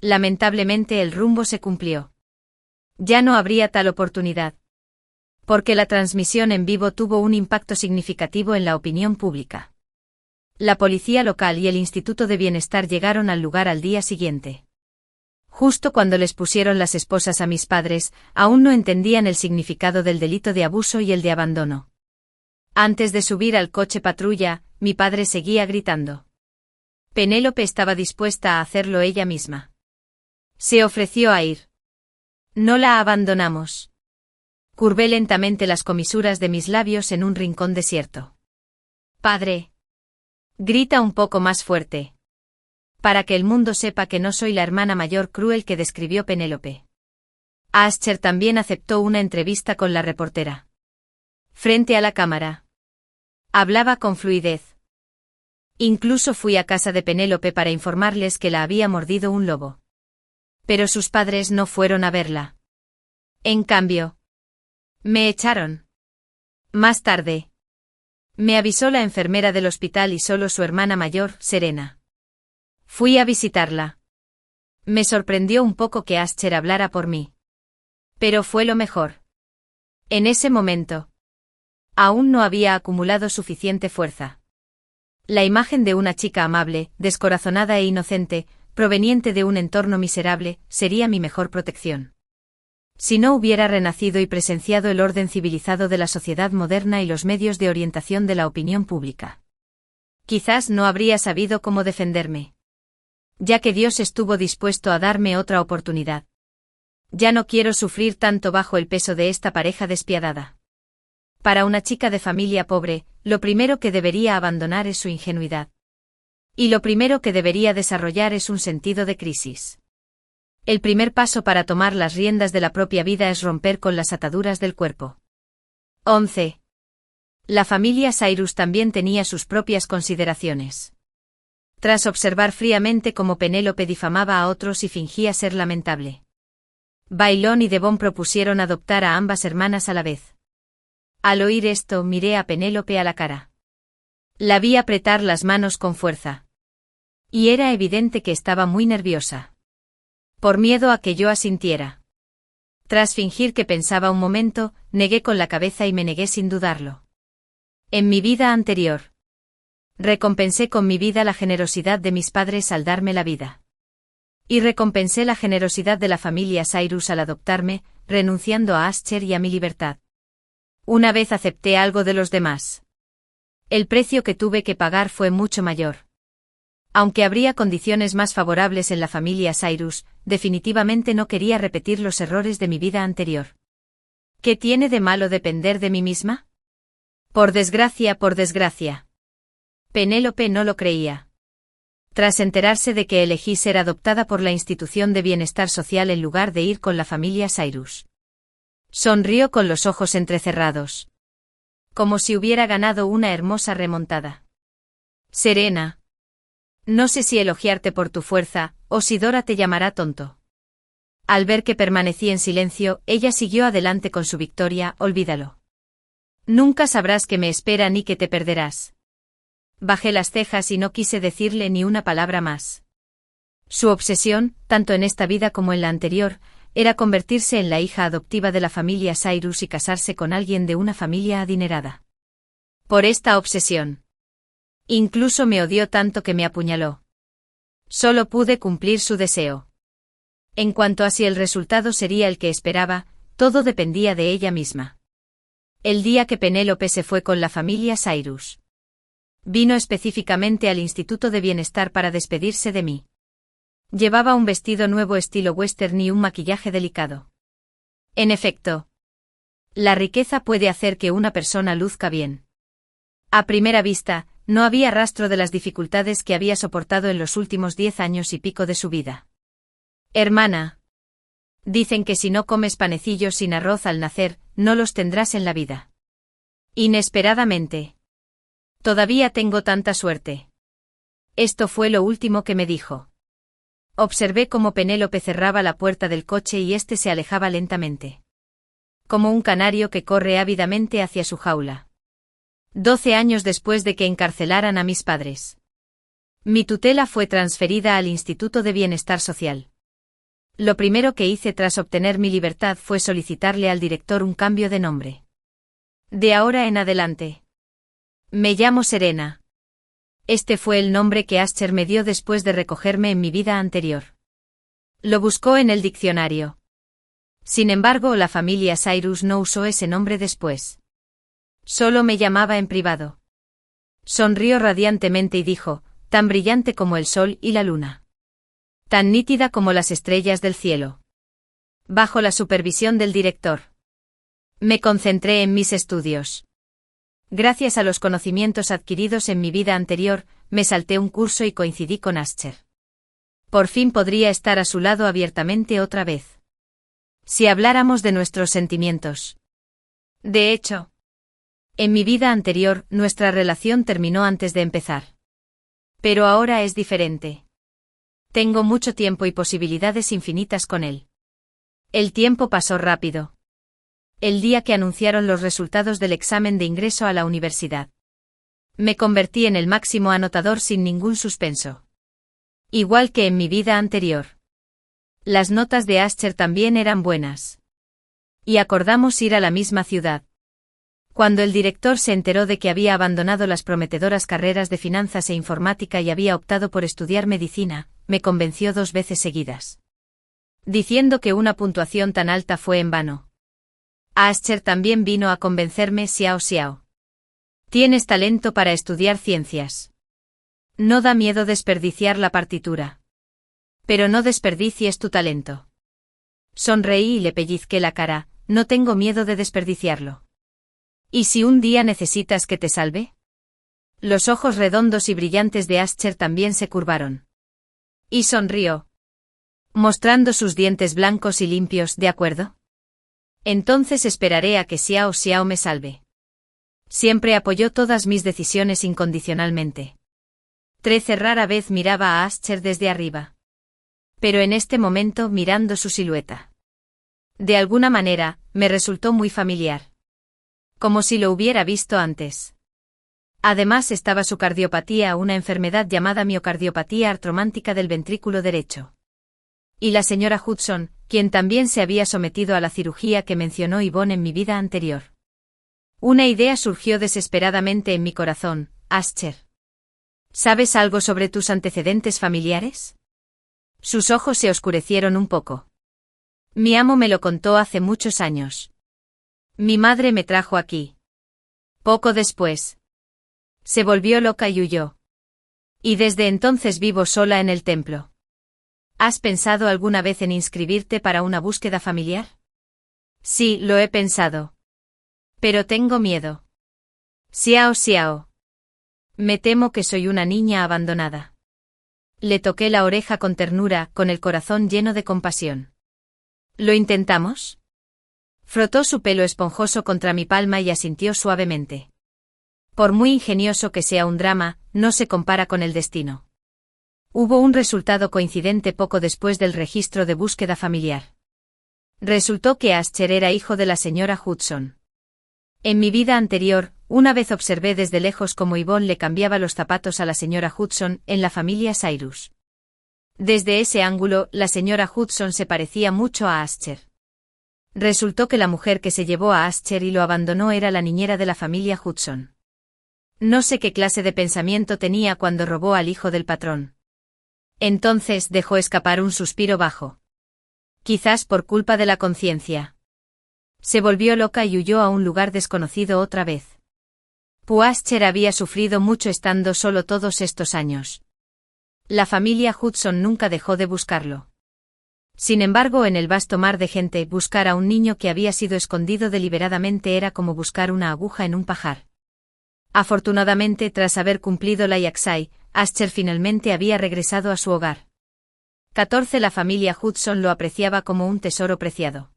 Lamentablemente el rumbo se cumplió. Ya no habría tal oportunidad. Porque la transmisión en vivo tuvo un impacto significativo en la opinión pública. La policía local y el Instituto de Bienestar llegaron al lugar al día siguiente. Justo cuando les pusieron las esposas a mis padres, aún no entendían el significado del delito de abuso y el de abandono. Antes de subir al coche patrulla, mi padre seguía gritando. Penélope estaba dispuesta a hacerlo ella misma. Se ofreció a ir. No la abandonamos. Curvé lentamente las comisuras de mis labios en un rincón desierto. Padre. Grita un poco más fuerte. Para que el mundo sepa que no soy la hermana mayor cruel que describió Penélope. Ascher también aceptó una entrevista con la reportera. Frente a la cámara. Hablaba con fluidez. Incluso fui a casa de Penélope para informarles que la había mordido un lobo. Pero sus padres no fueron a verla. En cambio, me echaron. Más tarde, me avisó la enfermera del hospital y solo su hermana mayor, Serena. Fui a visitarla. Me sorprendió un poco que Ascher hablara por mí. Pero fue lo mejor. En ese momento, aún no había acumulado suficiente fuerza. La imagen de una chica amable, descorazonada e inocente, proveniente de un entorno miserable, sería mi mejor protección. Si no hubiera renacido y presenciado el orden civilizado de la sociedad moderna y los medios de orientación de la opinión pública. Quizás no habría sabido cómo defenderme. Ya que Dios estuvo dispuesto a darme otra oportunidad. Ya no quiero sufrir tanto bajo el peso de esta pareja despiadada. Para una chica de familia pobre, lo primero que debería abandonar es su ingenuidad. Y lo primero que debería desarrollar es un sentido de crisis. El primer paso para tomar las riendas de la propia vida es romper con las ataduras del cuerpo. 11. La familia Cyrus también tenía sus propias consideraciones. Tras observar fríamente cómo Penélope difamaba a otros y fingía ser lamentable. Bailón y Devon propusieron adoptar a ambas hermanas a la vez. Al oír esto, miré a Penélope a la cara. La vi apretar las manos con fuerza. Y era evidente que estaba muy nerviosa. Por miedo a que yo asintiera. Tras fingir que pensaba un momento, negué con la cabeza y me negué sin dudarlo. En mi vida anterior. Recompensé con mi vida la generosidad de mis padres al darme la vida. Y recompensé la generosidad de la familia Cyrus al adoptarme, renunciando a Ascher y a mi libertad. Una vez acepté algo de los demás. El precio que tuve que pagar fue mucho mayor. Aunque habría condiciones más favorables en la familia Cyrus, definitivamente no quería repetir los errores de mi vida anterior. ¿Qué tiene de malo depender de mí misma? Por desgracia, por desgracia. Penélope no lo creía. Tras enterarse de que elegí ser adoptada por la institución de bienestar social en lugar de ir con la familia Cyrus. Sonrió con los ojos entrecerrados. Como si hubiera ganado una hermosa remontada. Serena. No sé si elogiarte por tu fuerza, o si Dora te llamará tonto. Al ver que permanecí en silencio, ella siguió adelante con su victoria, olvídalo. Nunca sabrás qué me espera ni que te perderás. Bajé las cejas y no quise decirle ni una palabra más. Su obsesión, tanto en esta vida como en la anterior, era convertirse en la hija adoptiva de la familia Cyrus y casarse con alguien de una familia adinerada. Por esta obsesión. Incluso me odió tanto que me apuñaló. Solo pude cumplir su deseo. En cuanto a si el resultado sería el que esperaba, todo dependía de ella misma. El día que Penélope se fue con la familia Cyrus. Vino específicamente al Instituto de Bienestar para despedirse de mí. Llevaba un vestido nuevo estilo western y un maquillaje delicado. En efecto, la riqueza puede hacer que una persona luzca bien. A primera vista, no había rastro de las dificultades que había soportado en los últimos 10 años y pico de su vida. Hermana, dicen que si no comes panecillos sin arroz al nacer, no los tendrás en la vida. Inesperadamente. Todavía tengo tanta suerte. Esto fue lo último que me dijo. Observé cómo Penélope cerraba la puerta del coche y éste se alejaba lentamente. Como un canario que corre ávidamente hacia su jaula. 12 años después de que encarcelaran a mis padres. Mi tutela fue transferida al Instituto de Bienestar Social. Lo primero que hice tras obtener mi libertad fue solicitarle al director un cambio de nombre. De ahora en adelante. Me llamo Serena. Este fue el nombre que Ascher me dio después de recogerme en mi vida anterior. Lo buscó en el diccionario. Sin embargo, la familia Cyrus no usó ese nombre después. Solo me llamaba en privado. Sonrió radiantemente y dijo, tan brillante como el sol y la luna. Tan nítida como las estrellas del cielo. Bajo la supervisión del director. Me concentré en mis estudios. Gracias a los conocimientos adquiridos en mi vida anterior, me salté un curso y coincidí con Ascher. Por fin podría estar a su lado abiertamente otra vez. Si habláramos de nuestros sentimientos. De hecho, en mi vida anterior, nuestra relación terminó antes de empezar. Pero ahora es diferente. Tengo mucho tiempo y posibilidades infinitas con él. El tiempo pasó rápido. El día que anunciaron los resultados del examen de ingreso a la universidad. Me convertí en el máximo anotador sin ningún suspenso. Igual que en mi vida anterior. Las notas de Ascher también eran buenas. Y acordamos ir a la misma ciudad. Cuando el director se enteró de que había abandonado las prometedoras carreras de finanzas e informática y había optado por estudiar medicina, me convenció 2 veces seguidas. Diciendo que una puntuación tan alta fue en vano. Ascher también vino a convencerme Xiao Xiao. Tienes talento para estudiar ciencias. No da miedo desperdiciar la partitura. Pero no desperdicies tu talento. Sonreí y le pellizqué la cara, no tengo miedo de desperdiciarlo. ¿Y si un día necesitas que te salve? Los ojos redondos y brillantes de Ascher también se curvaron. Y sonrió. Mostrando sus dientes blancos y limpios, ¿de acuerdo? Entonces esperaré a que Xiao Xiao me salve. Siempre apoyó todas mis decisiones incondicionalmente. Trece rara vez miraba a Ascher desde arriba. Pero en este momento mirando su silueta. De alguna manera, me resultó muy familiar. Como si lo hubiera visto antes. Además estaba su cardiopatía, una enfermedad llamada miocardiopatía artromántica del ventrículo derecho. Y la señora Hudson, quien también se había sometido a la cirugía que mencionó Yvonne en mi vida anterior. Una idea surgió desesperadamente en mi corazón, Ascher. ¿Sabes algo sobre tus antecedentes familiares? Sus ojos se oscurecieron un poco. Mi amo me lo contó hace muchos años. Mi madre me trajo aquí. Poco después. Se volvió loca y huyó. Y desde entonces vivo sola en el templo. ¿Has pensado alguna vez en inscribirte para una búsqueda familiar? Sí, lo he pensado. Pero tengo miedo. Xiao Xiao. Me temo que soy una niña abandonada. Le toqué la oreja con ternura, con el corazón lleno de compasión. ¿Lo intentamos? Frotó su pelo esponjoso contra mi palma y asintió suavemente. Por muy ingenioso que sea un drama, no se compara con el destino. Hubo un resultado coincidente poco después del registro de búsqueda familiar. Resultó que Ascher era hijo de la señora Hudson. En mi vida anterior, una vez observé desde lejos cómo Yvonne le cambiaba los zapatos a la señora Hudson en la familia Cyrus. Desde ese ángulo, la señora Hudson se parecía mucho a Ascher. Resultó que la mujer que se llevó a Ascher y lo abandonó era la niñera de la familia Hudson. No sé qué clase de pensamiento tenía cuando robó al hijo del patrón. Entonces dejó escapar un suspiro bajo. Quizás por culpa de la conciencia. Se volvió loca y huyó a un lugar desconocido otra vez. Ascher había sufrido mucho estando solo todos estos años. La familia Hudson nunca dejó de buscarlo. Sin embargo, en el vasto mar de gente, buscar a un niño que había sido escondido deliberadamente era como buscar una aguja en un pajar. Afortunadamente, tras haber cumplido la Yaksai, Ascher finalmente había regresado a su hogar. 14. La familia Hudson lo apreciaba como un tesoro preciado.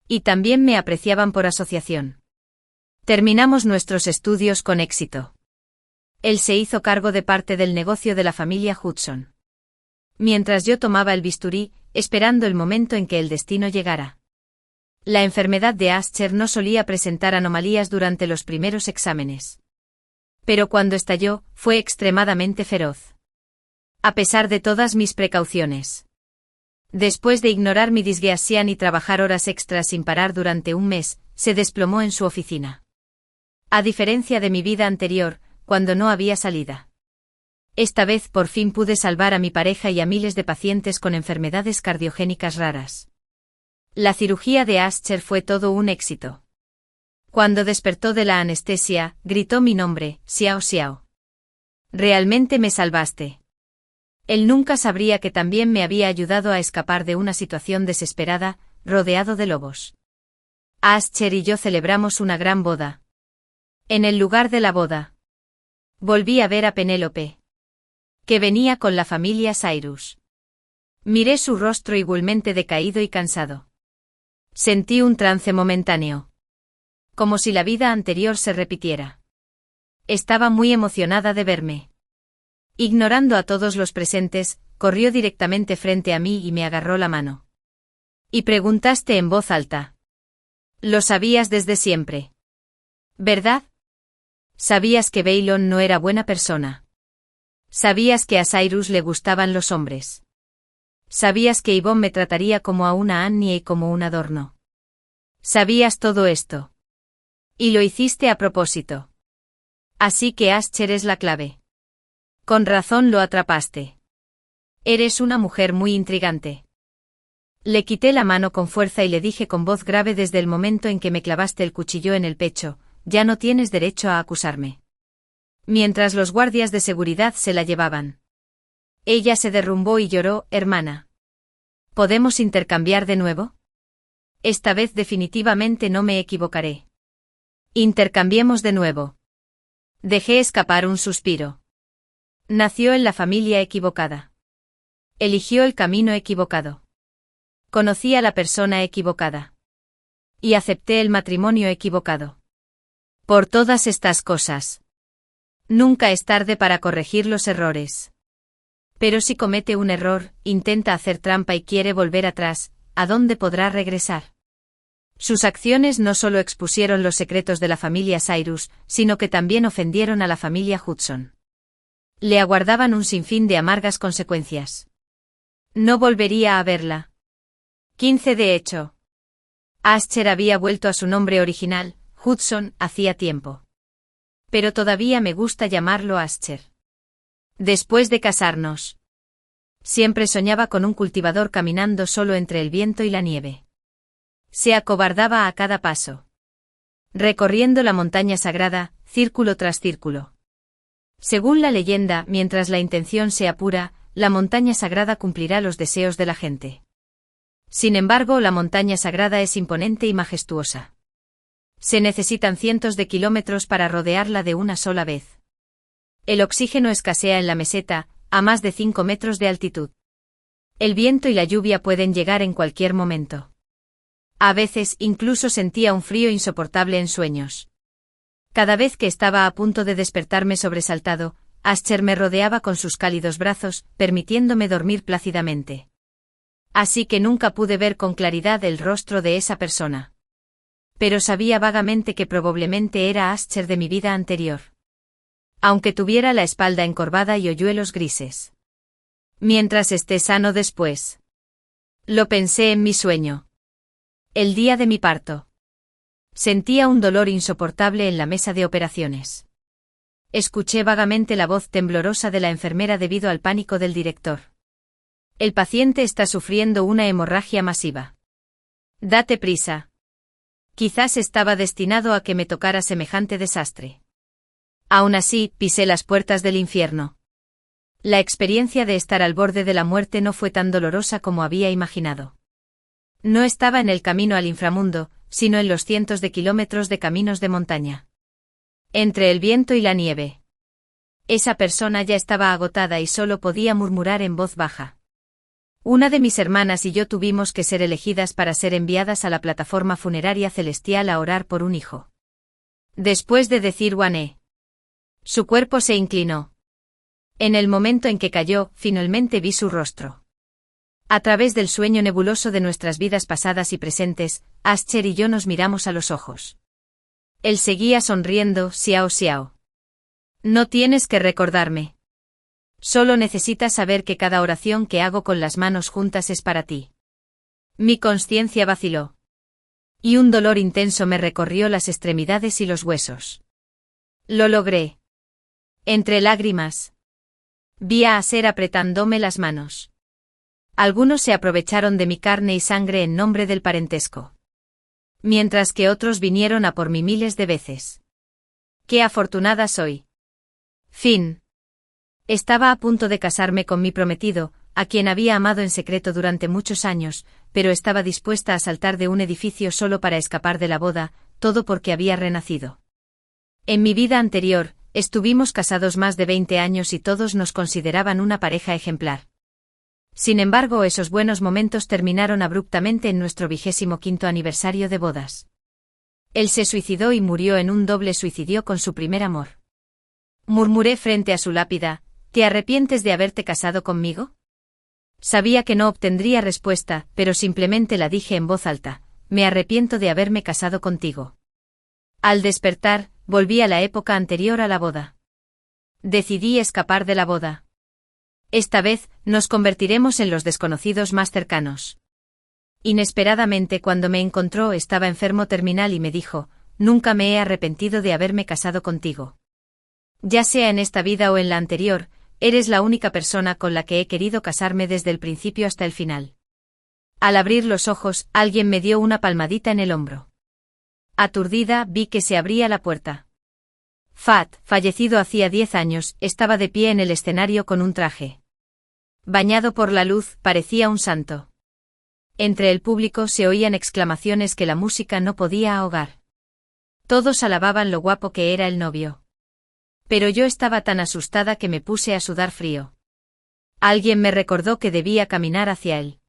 Y también me apreciaban por asociación. Terminamos nuestros estudios con éxito. Él se hizo cargo de parte del negocio de la familia Hudson. Mientras yo tomaba el bisturí, esperando el momento en que el destino llegara. La enfermedad de Ascher no solía presentar anomalías durante los primeros exámenes. Pero cuando estalló, fue extremadamente feroz. A pesar de todas mis precauciones. Después de ignorar mi disgregación y trabajar horas extras sin parar durante un mes, se desplomó en su oficina. A diferencia de mi vida anterior, cuando no había salida. Esta vez por fin pude salvar a mi pareja y a miles de pacientes con enfermedades cardiogénicas raras. La cirugía de Ascher fue todo un éxito. Cuando despertó de la anestesia, gritó mi nombre, Xiao Xiao. Realmente me salvaste. Él nunca sabría que también me había ayudado a escapar de una situación desesperada, rodeado de lobos. Ascher y yo celebramos una gran boda. En el lugar de la boda, volví a ver a Penélope, que venía con la familia Cyrus. Miré su rostro igualmente decaído y cansado. Sentí un trance momentáneo. Como si la vida anterior se repitiera. Estaba muy emocionada de verme. Ignorando a todos los presentes, corrió directamente frente a mí y me agarró la mano. Y preguntaste en voz alta. Lo sabías desde siempre. ¿Verdad? Sabías que Baylon no era buena persona. Sabías que a Cyrus le gustaban los hombres. Sabías que Yvonne me trataría como a una Annie y como un adorno. Sabías todo esto. Y lo hiciste a propósito. Así que Ascher es la clave. Con razón lo atrapaste. Eres una mujer muy intrigante. Le quité la mano con fuerza y le dije con voz grave: desde el momento en que me clavaste el cuchillo en el pecho, ya no tienes derecho a acusarme. Mientras los guardias de seguridad se la llevaban. Ella se derrumbó y lloró: hermana. ¿Podemos intercambiar de nuevo? Esta vez definitivamente no me equivocaré. Intercambiemos de nuevo. Dejé escapar un suspiro. Nació en la familia equivocada. Eligió el camino equivocado. Conocí a la persona equivocada. Y acepté el matrimonio equivocado. Por todas estas cosas. Nunca es tarde para corregir los errores. Pero si comete un error, intenta hacer trampa y quiere volver atrás, ¿a dónde podrá regresar? Sus acciones no solo expusieron los secretos de la familia Cyrus, sino que también ofendieron a la familia Hudson. Le aguardaban un sinfín de amargas consecuencias. No volvería a verla. 15. De hecho, Ascher había vuelto a su nombre original, Hudson, hacía tiempo. Pero todavía me gusta llamarlo Ascher. Después de casarnos, siempre soñaba con un cultivador caminando solo entre el viento y la nieve. Se acobardaba a cada paso. Recorriendo la montaña sagrada, círculo tras círculo. Según la leyenda, mientras la intención sea pura, la montaña sagrada cumplirá los deseos de la gente. Sin embargo, la montaña sagrada es imponente y majestuosa. Se necesitan cientos de kilómetros para rodearla de una sola vez. El oxígeno escasea en la meseta, a más de 5 metros de altitud. El viento y la lluvia pueden llegar en cualquier momento. A veces incluso sentía un frío insoportable en sueños. Cada vez que estaba a punto de despertarme sobresaltado, Ascher me rodeaba con sus cálidos brazos, permitiéndome dormir plácidamente. Así que nunca pude ver con claridad el rostro de esa persona. Pero sabía vagamente que probablemente era Ascher de mi vida anterior. Aunque tuviera la espalda encorvada y hoyuelos grises. Mientras esté sano después. Lo pensé en mi sueño. El día de mi parto. Sentía un dolor insoportable en la mesa de operaciones. Escuché vagamente la voz temblorosa de la enfermera debido al pánico del director. El paciente está sufriendo una hemorragia masiva. Date prisa. Quizás estaba destinado a que me tocara semejante desastre. Aún así, pisé las puertas del infierno. La experiencia de estar al borde de la muerte no fue tan dolorosa como había imaginado. No estaba en el camino al inframundo, sino en los cientos de kilómetros de caminos de montaña. Entre el viento y la nieve. Esa persona ya estaba agotada y solo podía murmurar en voz baja. Una de mis hermanas y yo tuvimos que ser elegidas para ser enviadas a la plataforma funeraria celestial a orar por un hijo. Después de decir Wané, su cuerpo se inclinó. En el momento en que cayó, finalmente vi su rostro. A través del sueño nebuloso de nuestras vidas pasadas y presentes, Asher y yo nos miramos a los ojos. Él seguía sonriendo, Xiao Xiao. No tienes que recordarme. Solo necesitas saber que cada oración que hago con las manos juntas es para ti. Mi conciencia vaciló. Y un dolor intenso me recorrió las extremidades y los huesos. Lo logré. Entre lágrimas. Vi a Asher apretándome las manos. Algunos se aprovecharon de mi carne y sangre en nombre del parentesco. Mientras que otros vinieron a por mí miles de veces. ¡Qué afortunada soy! Fin. Estaba a punto de casarme con mi prometido, a quien había amado en secreto durante muchos años, pero estaba dispuesta a saltar de un edificio solo para escapar de la boda, todo porque había renacido. En mi vida anterior, estuvimos casados más de 20 años y todos nos consideraban una pareja ejemplar. Sin embargo, esos buenos momentos terminaron abruptamente en nuestro 25º aniversario de bodas. Él se suicidó y murió en un doble suicidio con su primer amor. Murmuré frente a su lápida, ¿te arrepientes de haberte casado conmigo? Sabía que no obtendría respuesta, pero simplemente la dije en voz alta, me arrepiento de haberme casado contigo. Al despertar, volví a la época anterior a la boda. Decidí escapar de la boda. Esta vez, nos convertiremos en los desconocidos más cercanos. Inesperadamente cuando me encontró estaba enfermo terminal y me dijo, nunca me he arrepentido de haberme casado contigo. Ya sea en esta vida o en la anterior, eres la única persona con la que he querido casarme desde el principio hasta el final. Al abrir los ojos, alguien me dio una palmadita en el hombro. Aturdida, vi que se abría la puerta. Fat, fallecido hacía 10 años, estaba de pie en el escenario con un traje. Bañado por la luz, parecía un santo. Entre el público se oían exclamaciones que la música no podía ahogar. Todos alababan lo guapo que era el novio. Pero yo estaba tan asustada que me puse a sudar frío. Alguien me recordó que debía caminar hacia él.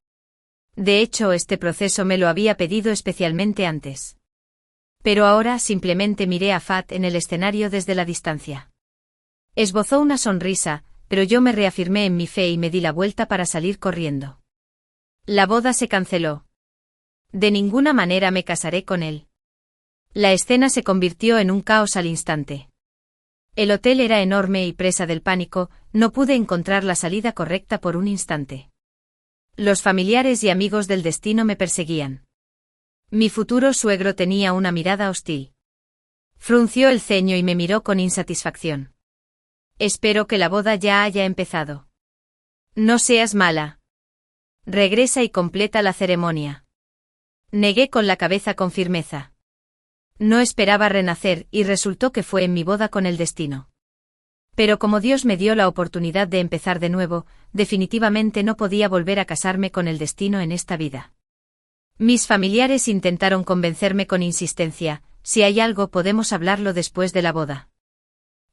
De hecho, este proceso me lo había pedido especialmente antes. Pero ahora simplemente miré a Fat en el escenario desde la distancia. Esbozó una sonrisa, pero yo me reafirmé en mi fe y me di la vuelta para salir corriendo. La boda se canceló. De ninguna manera me casaré con él. La escena se convirtió en un caos al instante. El hotel era enorme y presa del pánico, no pude encontrar la salida correcta por un instante. Los familiares y amigos del destino me perseguían. Mi futuro suegro tenía una mirada hostil. Frunció el ceño y me miró con insatisfacción. Espero que la boda ya haya empezado. No seas mala. Regresa y completa la ceremonia. Negué con la cabeza con firmeza. No esperaba renacer y resultó que fue en mi boda con el destino. Pero como Dios me dio la oportunidad de empezar de nuevo, definitivamente no podía volver a casarme con el destino en esta vida. Mis familiares intentaron convencerme con insistencia, si hay algo podemos hablarlo después de la boda.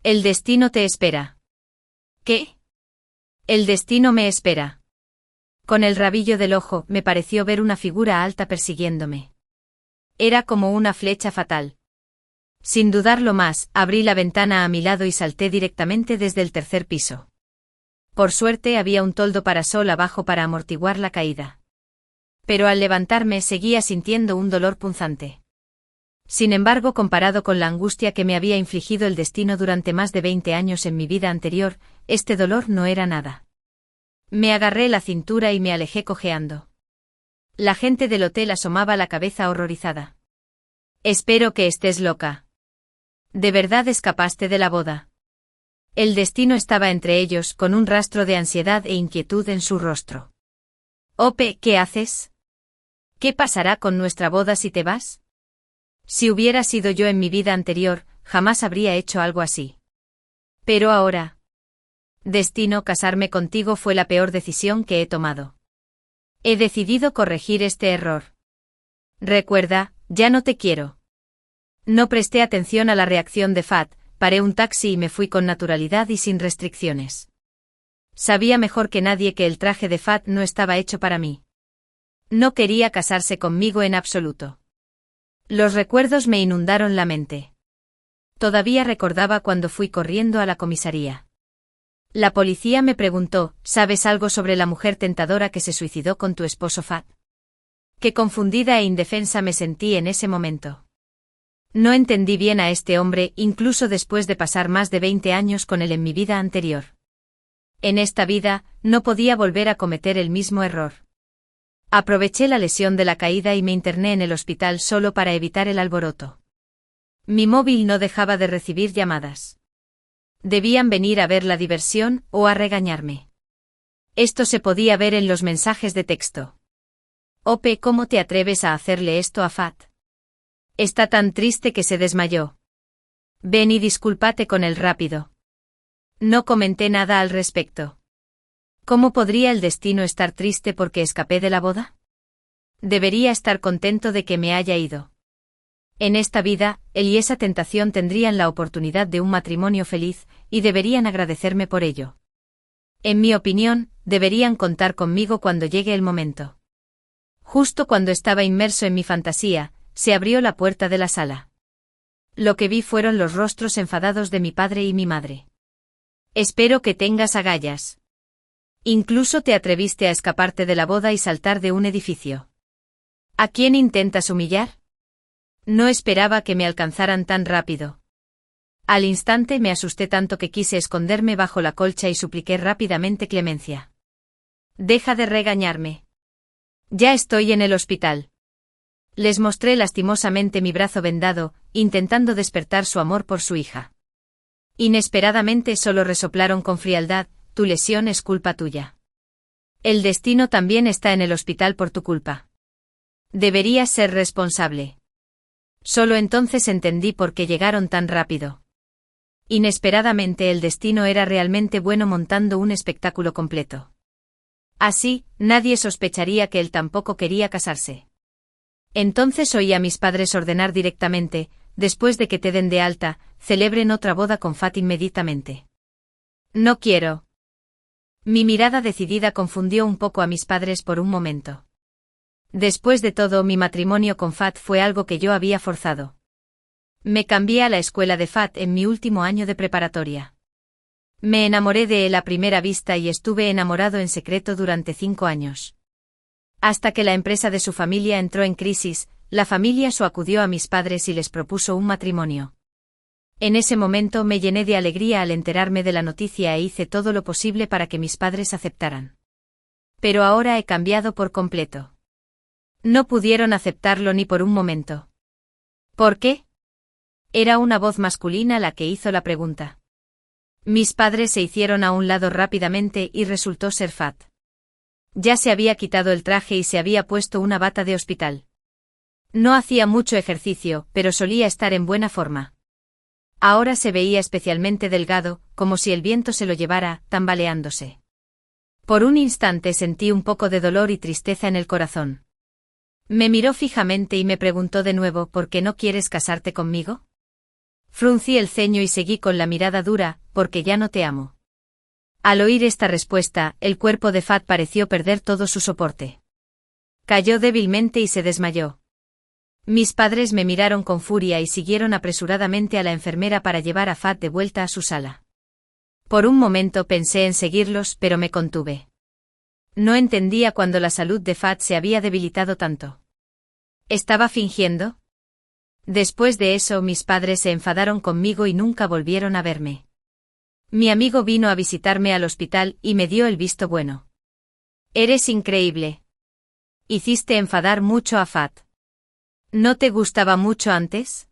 El destino te espera. ¿Qué? El destino me espera. Con el rabillo del ojo me pareció ver una figura alta persiguiéndome. Era como una flecha fatal. Sin dudarlo más, abrí la ventana a mi lado y salté directamente desde el tercer piso. Por suerte había un toldo parasol abajo para amortiguar la caída. Pero al levantarme seguía sintiendo un dolor punzante. Sin embargo, comparado con la angustia que me había infligido el destino durante más de 20 años en mi vida anterior, este dolor no era nada. Me agarré la cintura y me alejé cojeando. La gente del hotel asomaba la cabeza horrorizada. Espero que estés loca. ¿De verdad escapaste de la boda? El destino estaba entre ellos, con un rastro de ansiedad e inquietud en su rostro. Ope, ¿qué haces? ¿Qué pasará con nuestra boda si te vas? Si hubiera sido yo en mi vida anterior, jamás habría hecho algo así. Pero ahora. Destino, casarme contigo fue la peor decisión que he tomado. He decidido corregir este error. Recuerda, ya no te quiero. No presté atención a la reacción de Fat, paré un taxi y me fui con naturalidad y sin restricciones. Sabía mejor que nadie que el traje de Fat no estaba hecho para mí. No quería casarse conmigo en absoluto. Los recuerdos me inundaron la mente. Todavía recordaba cuando fui corriendo a la comisaría. La policía me preguntó, ¿sabes algo sobre la mujer tentadora que se suicidó con tu esposo Fat? Qué confundida e indefensa me sentí en ese momento. No entendí bien a este hombre, incluso después de pasar más de 20 años con él en mi vida anterior. En esta vida, no podía volver a cometer el mismo error. Aproveché la lesión de la caída y me interné en el hospital solo para evitar el alboroto. Mi móvil no dejaba de recibir llamadas. Debían venir a ver la diversión o a regañarme. Esto se podía ver en los mensajes de texto. Ope, ¿cómo te atreves a hacerle esto a Fat? Está tan triste que se desmayó. Ven y discúlpate con él rápido. No comenté nada al respecto. ¿Cómo podría el destino estar triste porque escapé de la boda? Debería estar contento de que me haya ido. En esta vida, él y esa tentación tendrían la oportunidad de un matrimonio feliz, y deberían agradecerme por ello. En mi opinión, deberían contar conmigo cuando llegue el momento. Justo cuando estaba inmerso en mi fantasía, se abrió la puerta de la sala. Lo que vi fueron los rostros enfadados de mi padre y mi madre. Espero que tengas agallas. Incluso te atreviste a escaparte de la boda y saltar de un edificio. ¿A quién intentas humillar? No esperaba que me alcanzaran tan rápido. Al instante me asusté tanto que quise esconderme bajo la colcha y supliqué rápidamente clemencia. Deja de regañarme. Ya estoy en el hospital. Les mostré lastimosamente mi brazo vendado, intentando despertar su amor por su hija. Inesperadamente solo resoplaron con frialdad, tu lesión es culpa tuya. El destino también está en el hospital por tu culpa. Deberías ser responsable. Solo entonces entendí por qué llegaron tan rápido. Inesperadamente el destino era realmente bueno montando un espectáculo completo. Así, nadie sospecharía que él tampoco quería casarse. Entonces oí a mis padres ordenar directamente, después de que te den de alta, celebren otra boda con Fat inmediatamente. No quiero. Mi mirada decidida confundió un poco a mis padres por un momento. Después de todo, mi matrimonio con Fat fue algo que yo había forzado. Me cambié a la escuela de Fat en mi último año de preparatoria. Me enamoré de él a primera vista y estuve enamorado en secreto durante 5 años. Hasta que la empresa de su familia entró en crisis, la familia acudió a mis padres y les propuso un matrimonio. En ese momento me llené de alegría al enterarme de la noticia e hice todo lo posible para que mis padres aceptaran. Pero ahora he cambiado por completo. No pudieron aceptarlo ni por un momento. ¿Por qué? Era una voz masculina la que hizo la pregunta. Mis padres se hicieron a un lado rápidamente y resultó ser Fat. Ya se había quitado el traje y se había puesto una bata de hospital. No hacía mucho ejercicio, pero solía estar en buena forma. Ahora se veía especialmente delgado, como si el viento se lo llevara, tambaleándose. Por un instante sentí un poco de dolor y tristeza en el corazón. Me miró fijamente y me preguntó de nuevo, ¿por qué no quieres casarte conmigo? Fruncí el ceño y seguí con la mirada dura, porque ya no te amo. Al oír esta respuesta, el cuerpo de Fat pareció perder todo su soporte. Cayó débilmente y se desmayó. Mis padres me miraron con furia y siguieron apresuradamente a la enfermera para llevar a Fat de vuelta a su sala. Por un momento pensé en seguirlos, pero me contuve. No entendía cuándo la salud de Fat se había debilitado tanto. ¿Estaba fingiendo? Después de eso mis padres se enfadaron conmigo y nunca volvieron a verme. Mi amigo vino a visitarme al hospital y me dio el visto bueno. Eres increíble. Hiciste enfadar mucho a Fat. ¿No te gustaba mucho antes?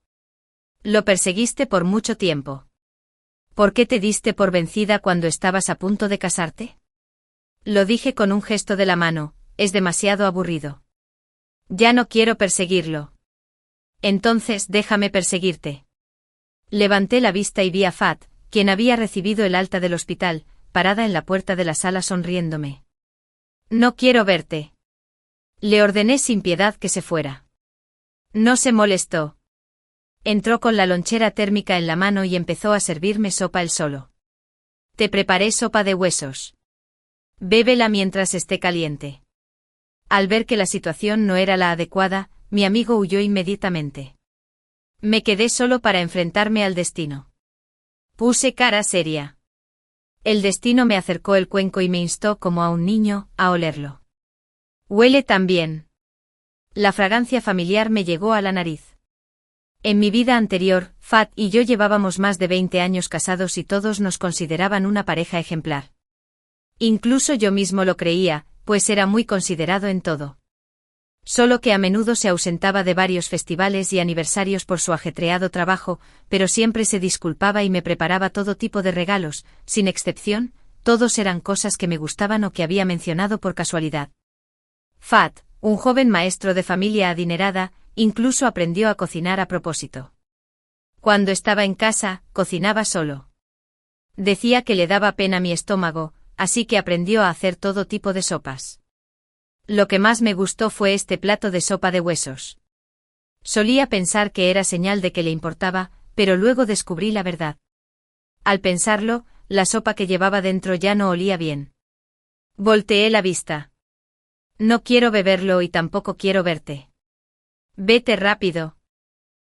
Lo perseguiste por mucho tiempo. ¿Por qué te diste por vencida cuando estabas a punto de casarte? Lo dije con un gesto de la mano, es demasiado aburrido. Ya no quiero perseguirlo. Entonces déjame perseguirte. Levanté la vista y vi a Fat, quien había recibido el alta del hospital, parada en la puerta de la sala sonriéndome. «No quiero verte». Le ordené sin piedad que se fuera. No se molestó. Entró con la lonchera térmica en la mano y empezó a servirme sopa él solo. «Te preparé sopa de huesos. Bébela mientras esté caliente». Al ver que la situación no era la adecuada, mi amigo huyó inmediatamente. Me quedé solo para enfrentarme al destino. Puse cara seria. El destino me acercó el cuenco y me instó como a un niño, a olerlo. «Huele tan bien». La fragancia familiar me llegó a la nariz. En mi vida anterior, Fat y yo llevábamos más de 20 años casados y todos nos consideraban una pareja ejemplar. Incluso yo mismo lo creía, pues era muy considerado en todo. Solo que a menudo se ausentaba de varios festivales y aniversarios por su ajetreado trabajo, pero siempre se disculpaba y me preparaba todo tipo de regalos, sin excepción, todos eran cosas que me gustaban o que había mencionado por casualidad. Fat, un joven maestro de familia adinerada, incluso aprendió a cocinar a propósito. Cuando estaba en casa, cocinaba solo. Decía que le daba pena mi estómago, así que aprendió a hacer todo tipo de sopas. Lo que más me gustó fue este plato de sopa de huesos. Solía pensar que era señal de que le importaba, pero luego descubrí la verdad. Al pensarlo, la sopa que llevaba dentro ya no olía bien. Volteé la vista. «No quiero beberlo y tampoco quiero verte». «Vete rápido».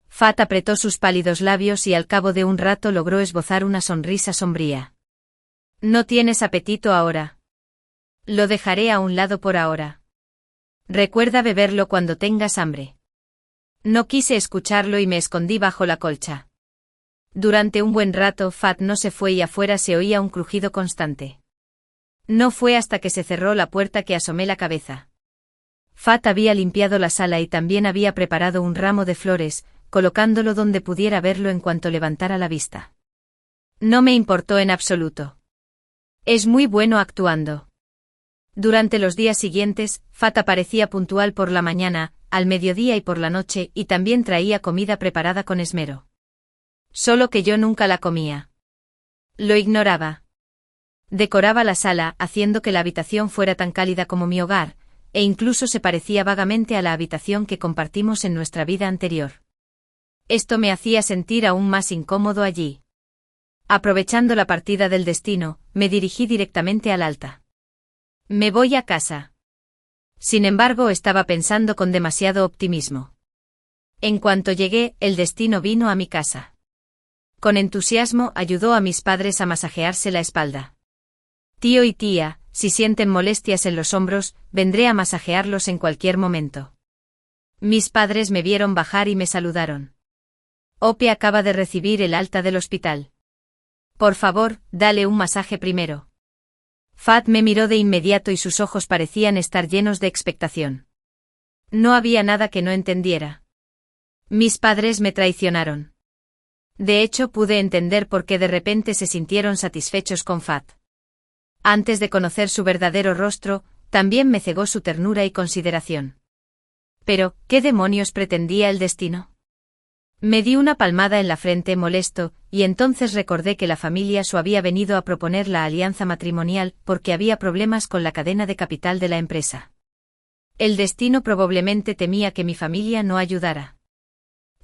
Fat apretó sus pálidos labios y al cabo de un rato logró esbozar una sonrisa sombría. «¿No tienes apetito ahora?» «Lo dejaré a un lado por ahora. Recuerda beberlo cuando tengas hambre». No quise escucharlo y me escondí bajo la colcha. Durante un buen rato Fat no se fue y afuera se oía un crujido constante. No fue hasta que se cerró la puerta que asomé la cabeza. Fat había limpiado la sala y también había preparado un ramo de flores, colocándolo donde pudiera verlo en cuanto levantara la vista. No me importó en absoluto. Es muy bueno actuando. Durante los días siguientes, Fat aparecía puntual por la mañana, al mediodía y por la noche, y también traía comida preparada con esmero. Solo que yo nunca la comía. Lo ignoraba. Decoraba la sala, haciendo que la habitación fuera tan cálida como mi hogar, e incluso se parecía vagamente a la habitación que compartimos en nuestra vida anterior. Esto me hacía sentir aún más incómodo allí. Aprovechando la partida del destino, me dirigí directamente al alta. «Me voy a casa». Sin embargo, estaba pensando con demasiado optimismo. En cuanto llegué, el destino vino a mi casa. Con entusiasmo ayudó a mis padres a masajearse la espalda. «Tío y tía, si sienten molestias en los hombros, vendré a masajearlos en cualquier momento». Mis padres me vieron bajar y me saludaron. «Ope acaba de recibir el alta del hospital. Por favor, dale un masaje primero». Fat me miró de inmediato y sus ojos parecían estar llenos de expectación. No había nada que no entendiera. Mis padres me traicionaron. De hecho, pude entender por qué de repente se sintieron satisfechos con Fat. Antes de conocer su verdadero rostro, también me cegó su ternura y consideración. Pero, ¿qué demonios pretendía el destino? Me di una palmada en la frente molesto, y entonces recordé que la familia Su había venido a proponer la alianza matrimonial porque había problemas con la cadena de capital de la empresa. El destino probablemente temía que mi familia no ayudara.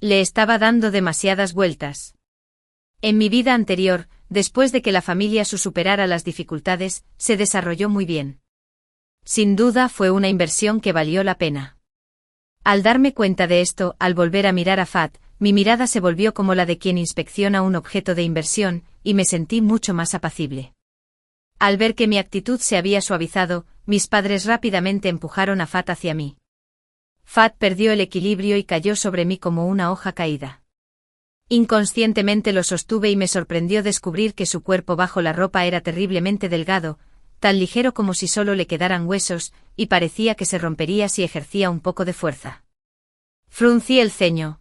Le estaba dando demasiadas vueltas. En mi vida anterior, después de que la familia Su superara las dificultades, se desarrolló muy bien. Sin duda fue una inversión que valió la pena. Al darme cuenta de esto, al volver a mirar a Fat, mi mirada se volvió como la de quien inspecciona un objeto de inversión, y me sentí mucho más apacible. Al ver que mi actitud se había suavizado, mis padres rápidamente empujaron a Fat hacia mí. Fat perdió el equilibrio y cayó sobre mí como una hoja caída. Inconscientemente lo sostuve y me sorprendió descubrir que su cuerpo bajo la ropa era terriblemente delgado, tan ligero como si solo le quedaran huesos, y parecía que se rompería si ejercía un poco de fuerza. Fruncí el ceño.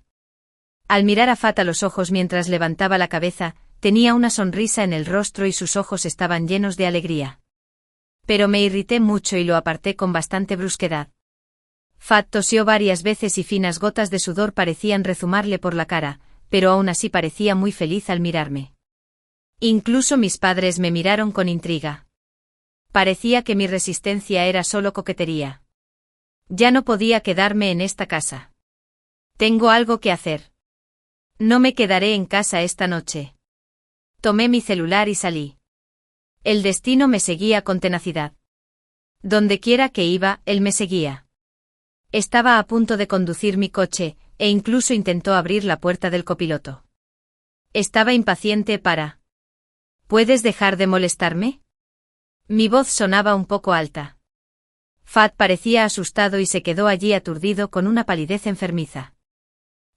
Al mirar a Fat a los ojos mientras levantaba la cabeza, tenía una sonrisa en el rostro y sus ojos estaban llenos de alegría. Pero me irrité mucho y lo aparté con bastante brusquedad. Fat tosió varias veces y finas gotas de sudor parecían rezumarle por la cara, pero aún así parecía muy feliz al mirarme. Incluso mis padres me miraron con intriga. Parecía que mi resistencia era solo coquetería. Ya no podía quedarme en esta casa. Tengo algo que hacer. No me quedaré en casa esta noche. Tomé mi celular y salí. El destino me seguía con tenacidad. Dondequiera que iba, él me seguía. Estaba a punto de conducir mi coche, e incluso intentó abrir la puerta del copiloto. Estaba impaciente para... ¿Puedes dejar de molestarme? Mi voz sonaba un poco alta. Fahd parecía asustado y se quedó allí aturdido con una palidez enfermiza.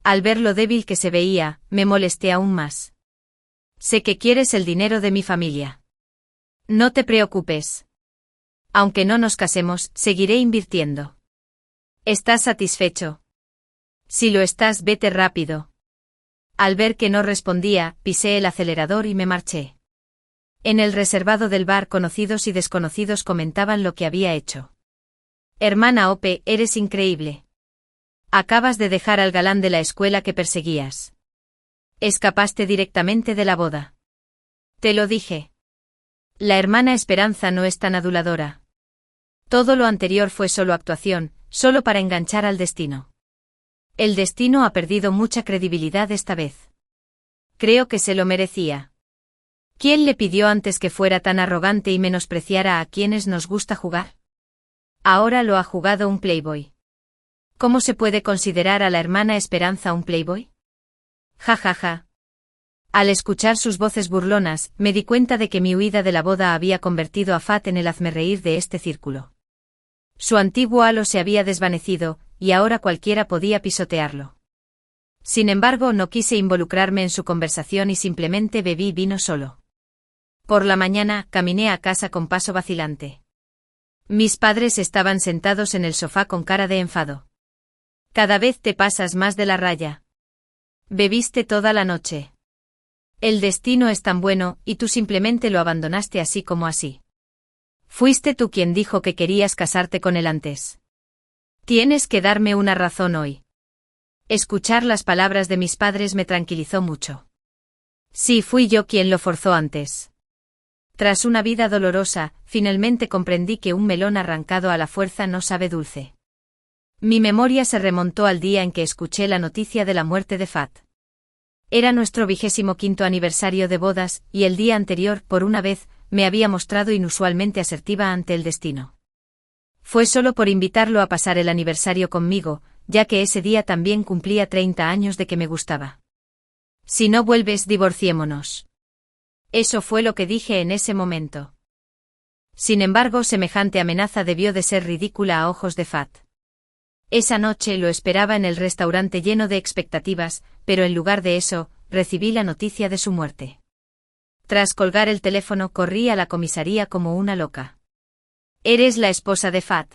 Al ver lo débil que se veía, me molesté aún más. Sé que quieres el dinero de mi familia. No te preocupes. Aunque no nos casemos, seguiré invirtiendo. ¿Estás satisfecho? Si lo estás, vete rápido. Al ver que no respondía, pisé el acelerador y me marché. En el reservado del bar, conocidos y desconocidos comentaban lo que había hecho. Hermana Ope, eres increíble. Acabas de dejar al galán de la escuela que perseguías. Escapaste directamente de la boda. Te lo dije. La hermana Esperanza no es tan aduladora. Todo lo anterior fue solo actuación, solo para enganchar al destino. El destino ha perdido mucha credibilidad esta vez. Creo que se lo merecía. ¿Quién le pidió antes que fuera tan arrogante y menospreciara a quienes nos gusta jugar? Ahora lo ha jugado un playboy. ¿Cómo se puede considerar a la hermana Esperanza un playboy? Ja ja ja. Al escuchar sus voces burlonas, me di cuenta de que mi huida de la boda había convertido a Fahd en el hazmerreír de este círculo. Su antiguo halo se había desvanecido, y ahora cualquiera podía pisotearlo. Sin embargo, no quise involucrarme en su conversación y simplemente bebí vino solo. Por la mañana, caminé a casa con paso vacilante. Mis padres estaban sentados en el sofá con cara de enfado. Cada vez te pasas más de la raya. Bebiste toda la noche. El destino es tan bueno, y tú simplemente lo abandonaste así como así. Fuiste tú quien dijo que querías casarte con él antes. Tienes que darme una razón hoy. Escuchar las palabras de mis padres me tranquilizó mucho. Sí, fui yo quien lo forzó antes. Tras una vida dolorosa, finalmente comprendí que un melón arrancado a la fuerza no sabe dulce. Mi memoria se remontó al día en que escuché la noticia de la muerte de Fahd. Era nuestro 25º aniversario de bodas, y el día anterior, por una vez, me había mostrado inusualmente asertiva ante el destino. Fue solo por invitarlo a pasar el aniversario conmigo, ya que ese día también cumplía 30 años de que me gustaba. Si no vuelves, divorciémonos. Eso fue lo que dije en ese momento. Sin embargo, semejante amenaza debió de ser ridícula a ojos de Fahd. Esa noche lo esperaba en el restaurante lleno de expectativas, pero en lugar de eso, recibí la noticia de su muerte. Tras colgar el teléfono, corrí a la comisaría como una loca. ¿Eres la esposa de Fahd?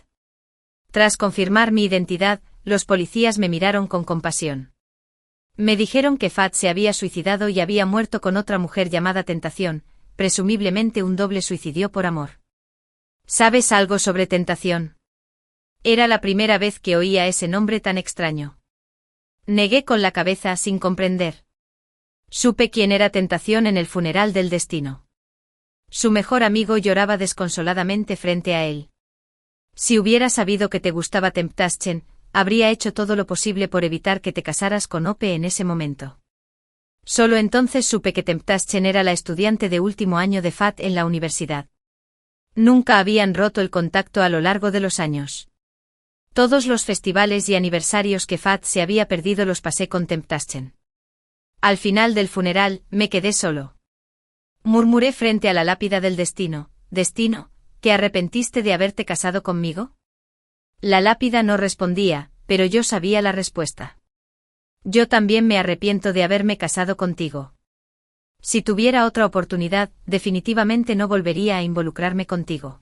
Tras confirmar mi identidad, los policías me miraron con compasión. Me dijeron que Fahd se había suicidado y había muerto con otra mujer llamada Tentación, presumiblemente un doble suicidio por amor. ¿Sabes algo sobre Tentación? Era la primera vez que oía ese nombre tan extraño. Negué con la cabeza sin comprender. Supe quién era Tentación en el funeral del destino. Su mejor amigo lloraba desconsoladamente frente a él. Si hubiera sabido que te gustaba Temptaschen, habría hecho todo lo posible por evitar que te casaras con Ope en ese momento. Solo entonces supe que Temptaschen era la estudiante de último año de Fahd en la universidad. Nunca habían roto el contacto a lo largo de los años. Todos los festivales y aniversarios que Fahd se había perdido los pasé con Temptaschen. Al final del funeral, me quedé solo. Murmuré frente a la lápida del destino: «Destino, ¿te arrepentiste de haberte casado conmigo?» La lápida no respondía, pero yo sabía la respuesta. Yo también me arrepiento de haberme casado contigo. Si tuviera otra oportunidad, definitivamente no volvería a involucrarme contigo.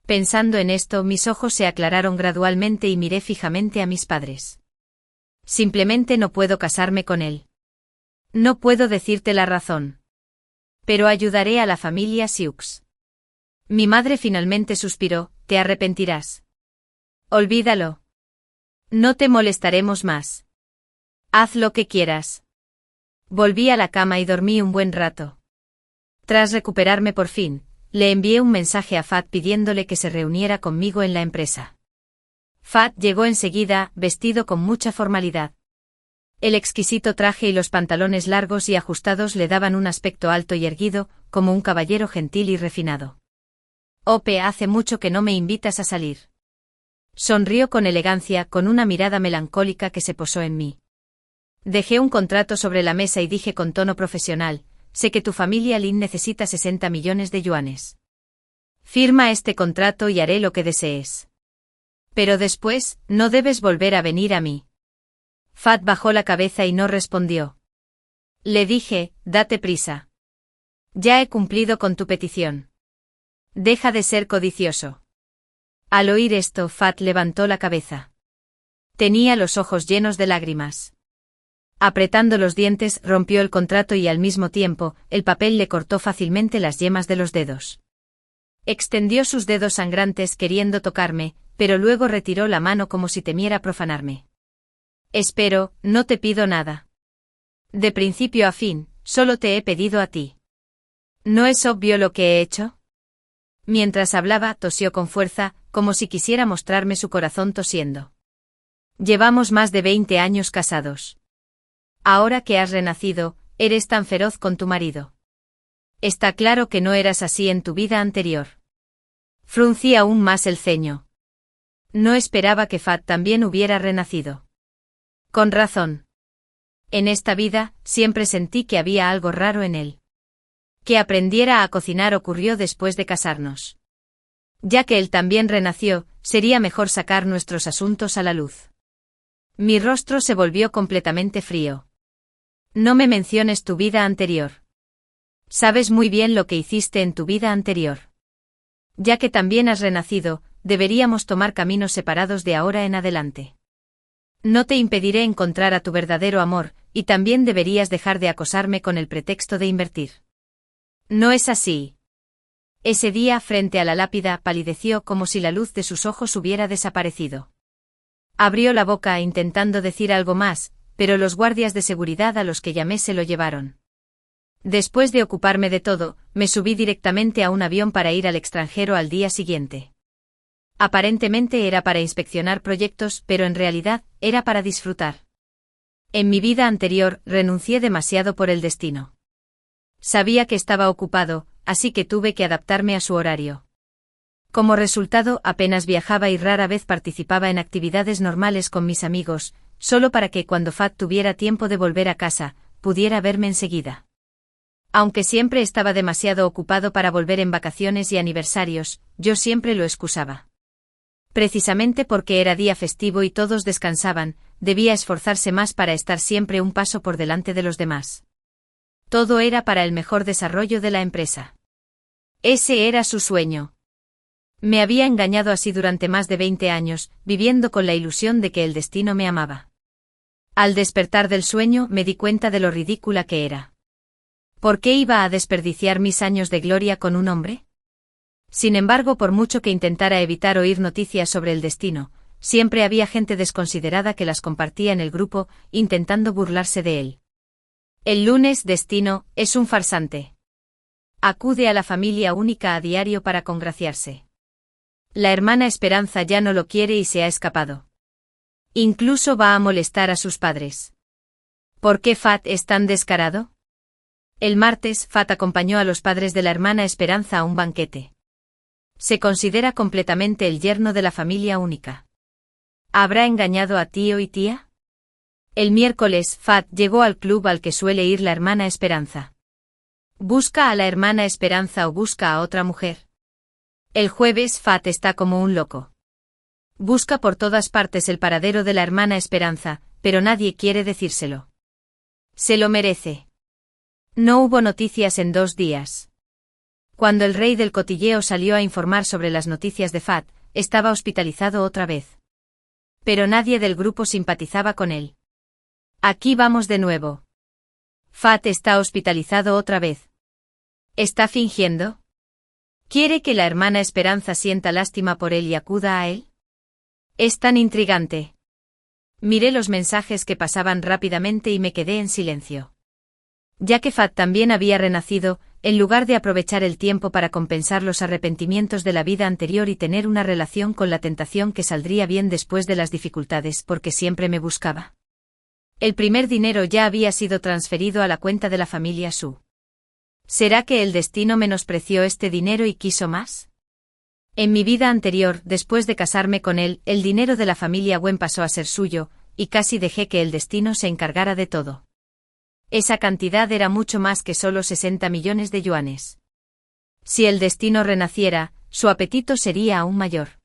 Pensando en esto, mis ojos se aclararon gradualmente y miré fijamente a mis padres. Simplemente no puedo casarme con él. No puedo decirte la razón. Pero ayudaré a la familia Sioux. Mi madre finalmente suspiró: «Te arrepentirás. Olvídalo. No te molestaremos más. Haz lo que quieras». Volví a la cama y dormí un buen rato. Tras recuperarme por fin, le envié un mensaje a Fat pidiéndole que se reuniera conmigo en la empresa. Fat llegó enseguida, vestido con mucha formalidad. El exquisito traje y los pantalones largos y ajustados le daban un aspecto alto y erguido, como un caballero gentil y refinado. Ope, hace mucho que no me invitas a salir. Sonrió con elegancia, con una mirada melancólica que se posó en mí. Dejé un contrato sobre la mesa y dije con tono profesional: sé que tu familia Lin necesita 60 millones de yuanes. Firma este contrato y haré lo que desees. Pero después, no debes volver a venir a mí. Fat bajó la cabeza y no respondió. Le dije: date prisa. Ya he cumplido con tu petición. Deja de ser codicioso. Al oír esto, Fat levantó la cabeza. Tenía los ojos llenos de lágrimas. Apretando los dientes, rompió el contrato y al mismo tiempo, el papel le cortó fácilmente las yemas de los dedos. Extendió sus dedos sangrantes queriendo tocarme, pero luego retiró la mano como si temiera profanarme. Espero, no te pido nada. De principio a fin, solo te he pedido a ti. ¿No es obvio lo que he hecho? Mientras hablaba, tosió con fuerza, como si quisiera mostrarme su corazón tosiendo. Llevamos más de 20 años casados. Ahora que has renacido, eres tan feroz con tu marido. Está claro que no eras así en tu vida anterior. Fruncí aún más el ceño. No esperaba que Fat también hubiera renacido. Con razón. En esta vida, siempre sentí que había algo raro en él. Que aprendiera a cocinar ocurrió después de casarnos. Ya que él también renació, sería mejor sacar nuestros asuntos a la luz. Mi rostro se volvió completamente frío. No me menciones tu vida anterior. Sabes muy bien lo que hiciste en tu vida anterior. Ya que también has renacido, deberíamos tomar caminos separados de ahora en adelante. No te impediré encontrar a tu verdadero amor, y también deberías dejar de acosarme con el pretexto de invertir. No es así. Ese día, frente a la lápida, palideció como si la luz de sus ojos hubiera desaparecido. Abrió la boca intentando decir algo más, pero los guardias de seguridad a los que llamé se lo llevaron. Después de ocuparme de todo, me subí directamente a un avión para ir al extranjero al día siguiente. Aparentemente era para inspeccionar proyectos, pero en realidad, era para disfrutar. En mi vida anterior, renuncié demasiado por el destino. Sabía que estaba ocupado, así que tuve que adaptarme a su horario. Como resultado, apenas viajaba y rara vez participaba en actividades normales con mis amigos, solo para que cuando Fat tuviera tiempo de volver a casa, pudiera verme enseguida. Aunque siempre estaba demasiado ocupado para volver en vacaciones y aniversarios, yo siempre lo excusaba. Precisamente porque era día festivo y todos descansaban, debía esforzarse más para estar siempre un paso por delante de los demás. Todo era para el mejor desarrollo de la empresa. Ese era su sueño. Me había engañado así durante más de 20 años, viviendo con la ilusión de que el destino me amaba. Al despertar del sueño me di cuenta de lo ridícula que era. ¿Por qué iba a desperdiciar mis años de gloria con un hombre? Sin embargo, por mucho que intentara evitar oír noticias sobre el destino, siempre había gente desconsiderada que las compartía en el grupo, intentando burlarse de él. El lunes, Destino, es un farsante. Acude a la familia única a diario para congraciarse. La hermana Esperanza ya no lo quiere y se ha escapado. Incluso va a molestar a sus padres. ¿Por qué Fat es tan descarado? El martes, Fat acompañó a los padres de la hermana Esperanza a un banquete. Se considera completamente el yerno de la familia única. ¿Habrá engañado a tío y tía? El miércoles, Fat llegó al club al que suele ir la hermana Esperanza. ¿Busca a la hermana Esperanza o busca a otra mujer? El jueves, Fat está como un loco. Busca por todas partes el paradero de la hermana Esperanza, pero nadie quiere decírselo. Se lo merece. No hubo noticias en 2 días. Cuando el rey del cotilleo salió a informar sobre las noticias de Fat, estaba hospitalizado otra vez. Pero nadie del grupo simpatizaba con él. Aquí vamos de nuevo. Fat está hospitalizado otra vez. ¿Está fingiendo? ¿Quiere que la hermana Esperanza sienta lástima por él y acuda a él? Es tan intrigante. Miré los mensajes que pasaban rápidamente y me quedé en silencio. Ya que Fat también había renacido, en lugar de aprovechar el tiempo para compensar los arrepentimientos de la vida anterior y tener una relación con la tentación que saldría bien después de las dificultades porque siempre me buscaba. El primer dinero ya había sido transferido a la cuenta de la familia Su. ¿Será que el destino menospreció este dinero y quiso más? En mi vida anterior, después de casarme con él, el dinero de la familia Wen pasó a ser suyo, y casi dejé que el destino se encargara de todo. Esa cantidad era mucho más que solo 60 millones de yuanes. Si el destino renaciera, su apetito sería aún mayor.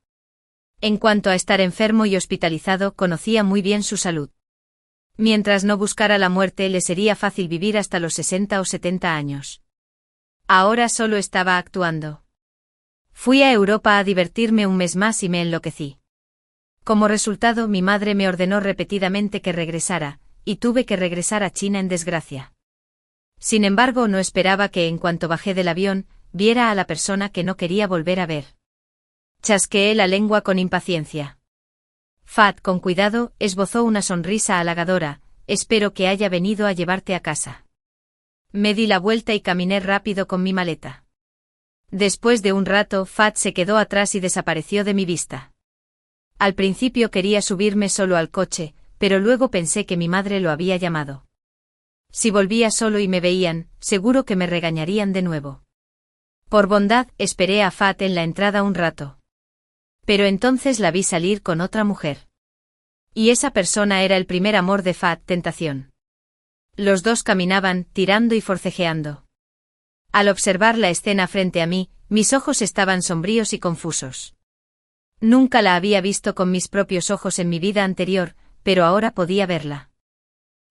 En cuanto a estar enfermo y hospitalizado, conocía muy bien su salud. Mientras no buscara la muerte, le sería fácil vivir hasta los 60 o 70 años. Ahora solo estaba actuando. Fui a Europa a divertirme un mes más y me enloquecí. Como resultado, mi madre me ordenó repetidamente que regresara, y tuve que regresar a China en desgracia. Sin embargo, no esperaba que en cuanto bajé del avión, viera a la persona que no quería volver a ver. Chasqueé la lengua con impaciencia. Fat, con cuidado, esbozó una sonrisa halagadora, espero que haya venido a llevarte a casa. Me di la vuelta y caminé rápido con mi maleta. Después de un rato, Fat se quedó atrás y desapareció de mi vista. Al principio quería subirme solo al coche, pero luego pensé que mi madre lo había llamado. Si volvía solo y me veían, seguro que me regañarían de nuevo. Por bondad, esperé a Fat en la entrada un rato. Pero entonces la vi salir con otra mujer. Y esa persona era el primer amor de Fat, Tentación. Los dos caminaban, tirando y forcejeando. Al observar la escena frente a mí, mis ojos estaban sombríos y confusos. Nunca la había visto con mis propios ojos en mi vida anterior, pero ahora podía verla.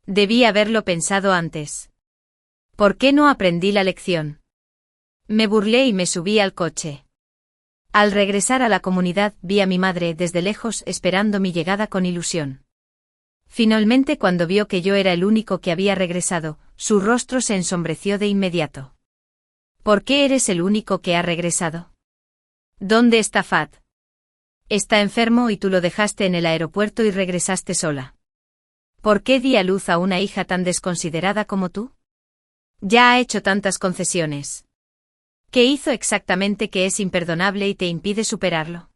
Debí haberlo pensado antes. ¿Por qué no aprendí la lección? Me burlé y me subí al coche. Al regresar a la comunidad, vi a mi madre desde lejos esperando mi llegada con ilusión. Finalmente, cuando vio que yo era el único que había regresado, su rostro se ensombreció de inmediato. ¿Por qué eres el único que ha regresado? ¿Dónde está Fat? Está enfermo y tú lo dejaste en el aeropuerto y regresaste sola. ¿Por qué di a luz a una hija tan desconsiderada como tú? Ya ha hecho tantas concesiones. ¿Qué hizo exactamente que es imperdonable y te impide superarlo?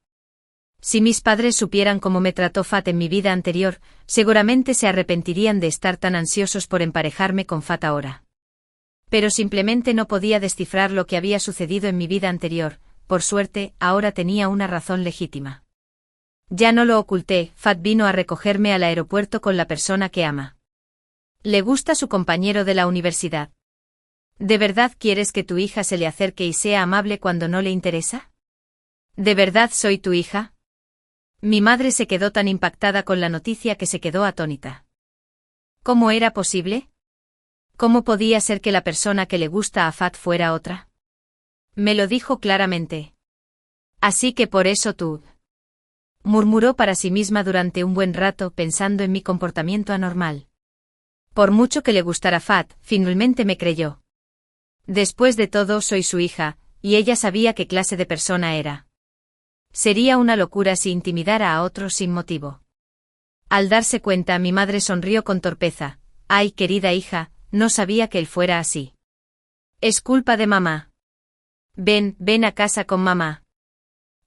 Si mis padres supieran cómo me trató Fat en mi vida anterior, seguramente se arrepentirían de estar tan ansiosos por emparejarme con Fat ahora. Pero simplemente no podía descifrar lo que había sucedido en mi vida anterior. Por suerte, ahora tenía una razón legítima. Ya no lo oculté, Fat vino a recogerme al aeropuerto con la persona que ama. ¿Le gusta su compañero de la universidad? ¿De verdad quieres que tu hija se le acerque y sea amable cuando no le interesa? ¿De verdad soy tu hija? Mi madre se quedó tan impactada con la noticia que se quedó atónita. ¿Cómo era posible? ¿Cómo podía ser que la persona que le gusta a Fat fuera otra? Me lo dijo claramente. Así que por eso tú... murmuró para sí misma durante un buen rato pensando en mi comportamiento anormal. Por mucho que le gustara Fat, finalmente me creyó. Después de todo soy su hija, y ella sabía qué clase de persona era. Sería una locura si intimidara a otros sin motivo. Al darse cuenta, mi madre sonrió con torpeza. Ay, querida hija, no sabía que él fuera así. Es culpa de mamá. Ven a casa con mamá.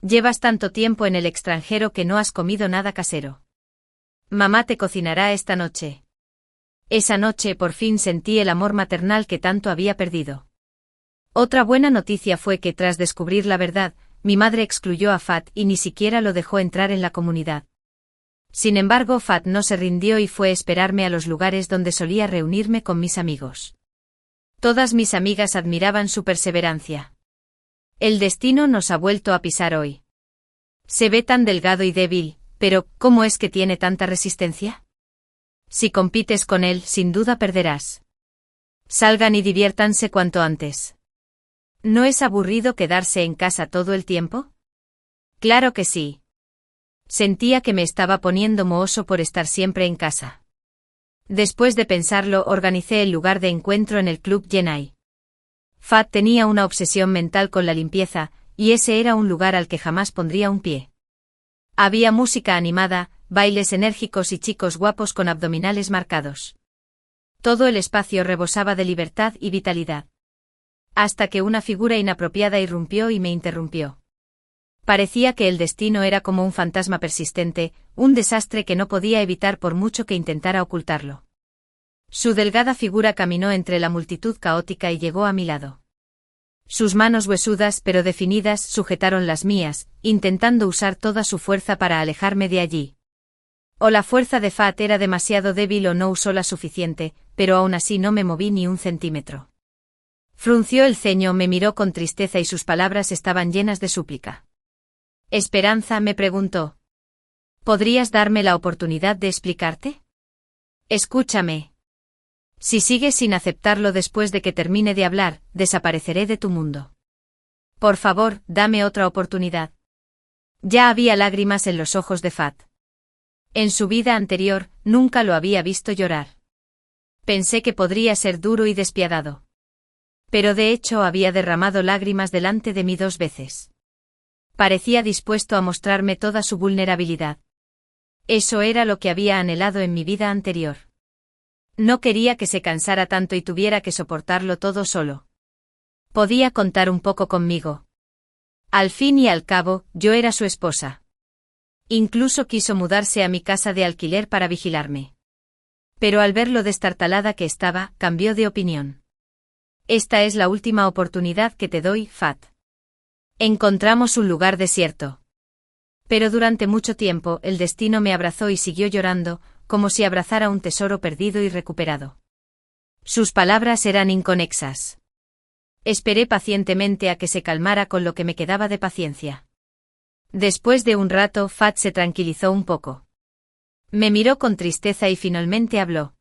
Llevas tanto tiempo en el extranjero que no has comido nada casero. Mamá te cocinará esta noche. Esa noche por fin sentí el amor maternal que tanto había perdido. Otra buena noticia fue que tras descubrir la verdad, mi madre excluyó a Fat y ni siquiera lo dejó entrar en la comunidad. Sin embargo, Fat no se rindió y fue a esperarme a los lugares donde solía reunirme con mis amigos. Todas mis amigas admiraban su perseverancia. El destino nos ha vuelto a pisar hoy. Se ve tan delgado y débil, pero ¿cómo es que tiene tanta resistencia? Si compites con él, sin duda perderás. Salgan y diviértanse cuanto antes. ¿No es aburrido quedarse en casa todo el tiempo? Claro que sí. Sentía que me estaba poniendo mohoso por estar siempre en casa. Después de pensarlo, organicé el lugar de encuentro en el Club Yenai. Fat tenía una obsesión mental con la limpieza, y ese era un lugar al que jamás pondría un pie. Había música animada, bailes enérgicos y chicos guapos con abdominales marcados. Todo el espacio rebosaba de libertad y vitalidad. Hasta que una figura inapropiada irrumpió y me interrumpió. Parecía que el destino era como un fantasma persistente, un desastre que no podía evitar por mucho que intentara ocultarlo. Su delgada figura caminó entre la multitud caótica y llegó a mi lado. Sus manos huesudas pero definidas sujetaron las mías, intentando usar toda su fuerza para alejarme de allí. O la fuerza de Fat era demasiado débil o no usó la suficiente, pero aún así no me moví ni un centímetro. Frunció el ceño, me miró con tristeza y sus palabras estaban llenas de súplica. «Esperanza», me preguntó. «¿Podrías darme la oportunidad de explicarte? Escúchame. Si sigues sin aceptarlo después de que termine de hablar, desapareceré de tu mundo. Por favor, dame otra oportunidad». Ya había lágrimas en los ojos de Fat. En su vida anterior, nunca lo había visto llorar. Pensé que podría ser duro y despiadado. Pero de hecho había derramado lágrimas delante de mí 2 veces. Parecía dispuesto a mostrarme toda su vulnerabilidad. Eso era lo que había anhelado en mi vida anterior. No quería que se cansara tanto y tuviera que soportarlo todo solo. Podía contar un poco conmigo. Al fin y al cabo, yo era su esposa. Incluso quiso mudarse a mi casa de alquiler para vigilarme. Pero al ver lo destartalada que estaba, cambió de opinión. «Esta es la última oportunidad que te doy, Fat». Encontramos un lugar desierto. Pero durante mucho tiempo el destino me abrazó y siguió llorando, como si abrazara un tesoro perdido y recuperado. Sus palabras eran inconexas. Esperé pacientemente a que se calmara con lo que me quedaba de paciencia. Después de un rato, Fat se tranquilizó un poco. Me miró con tristeza y finalmente habló.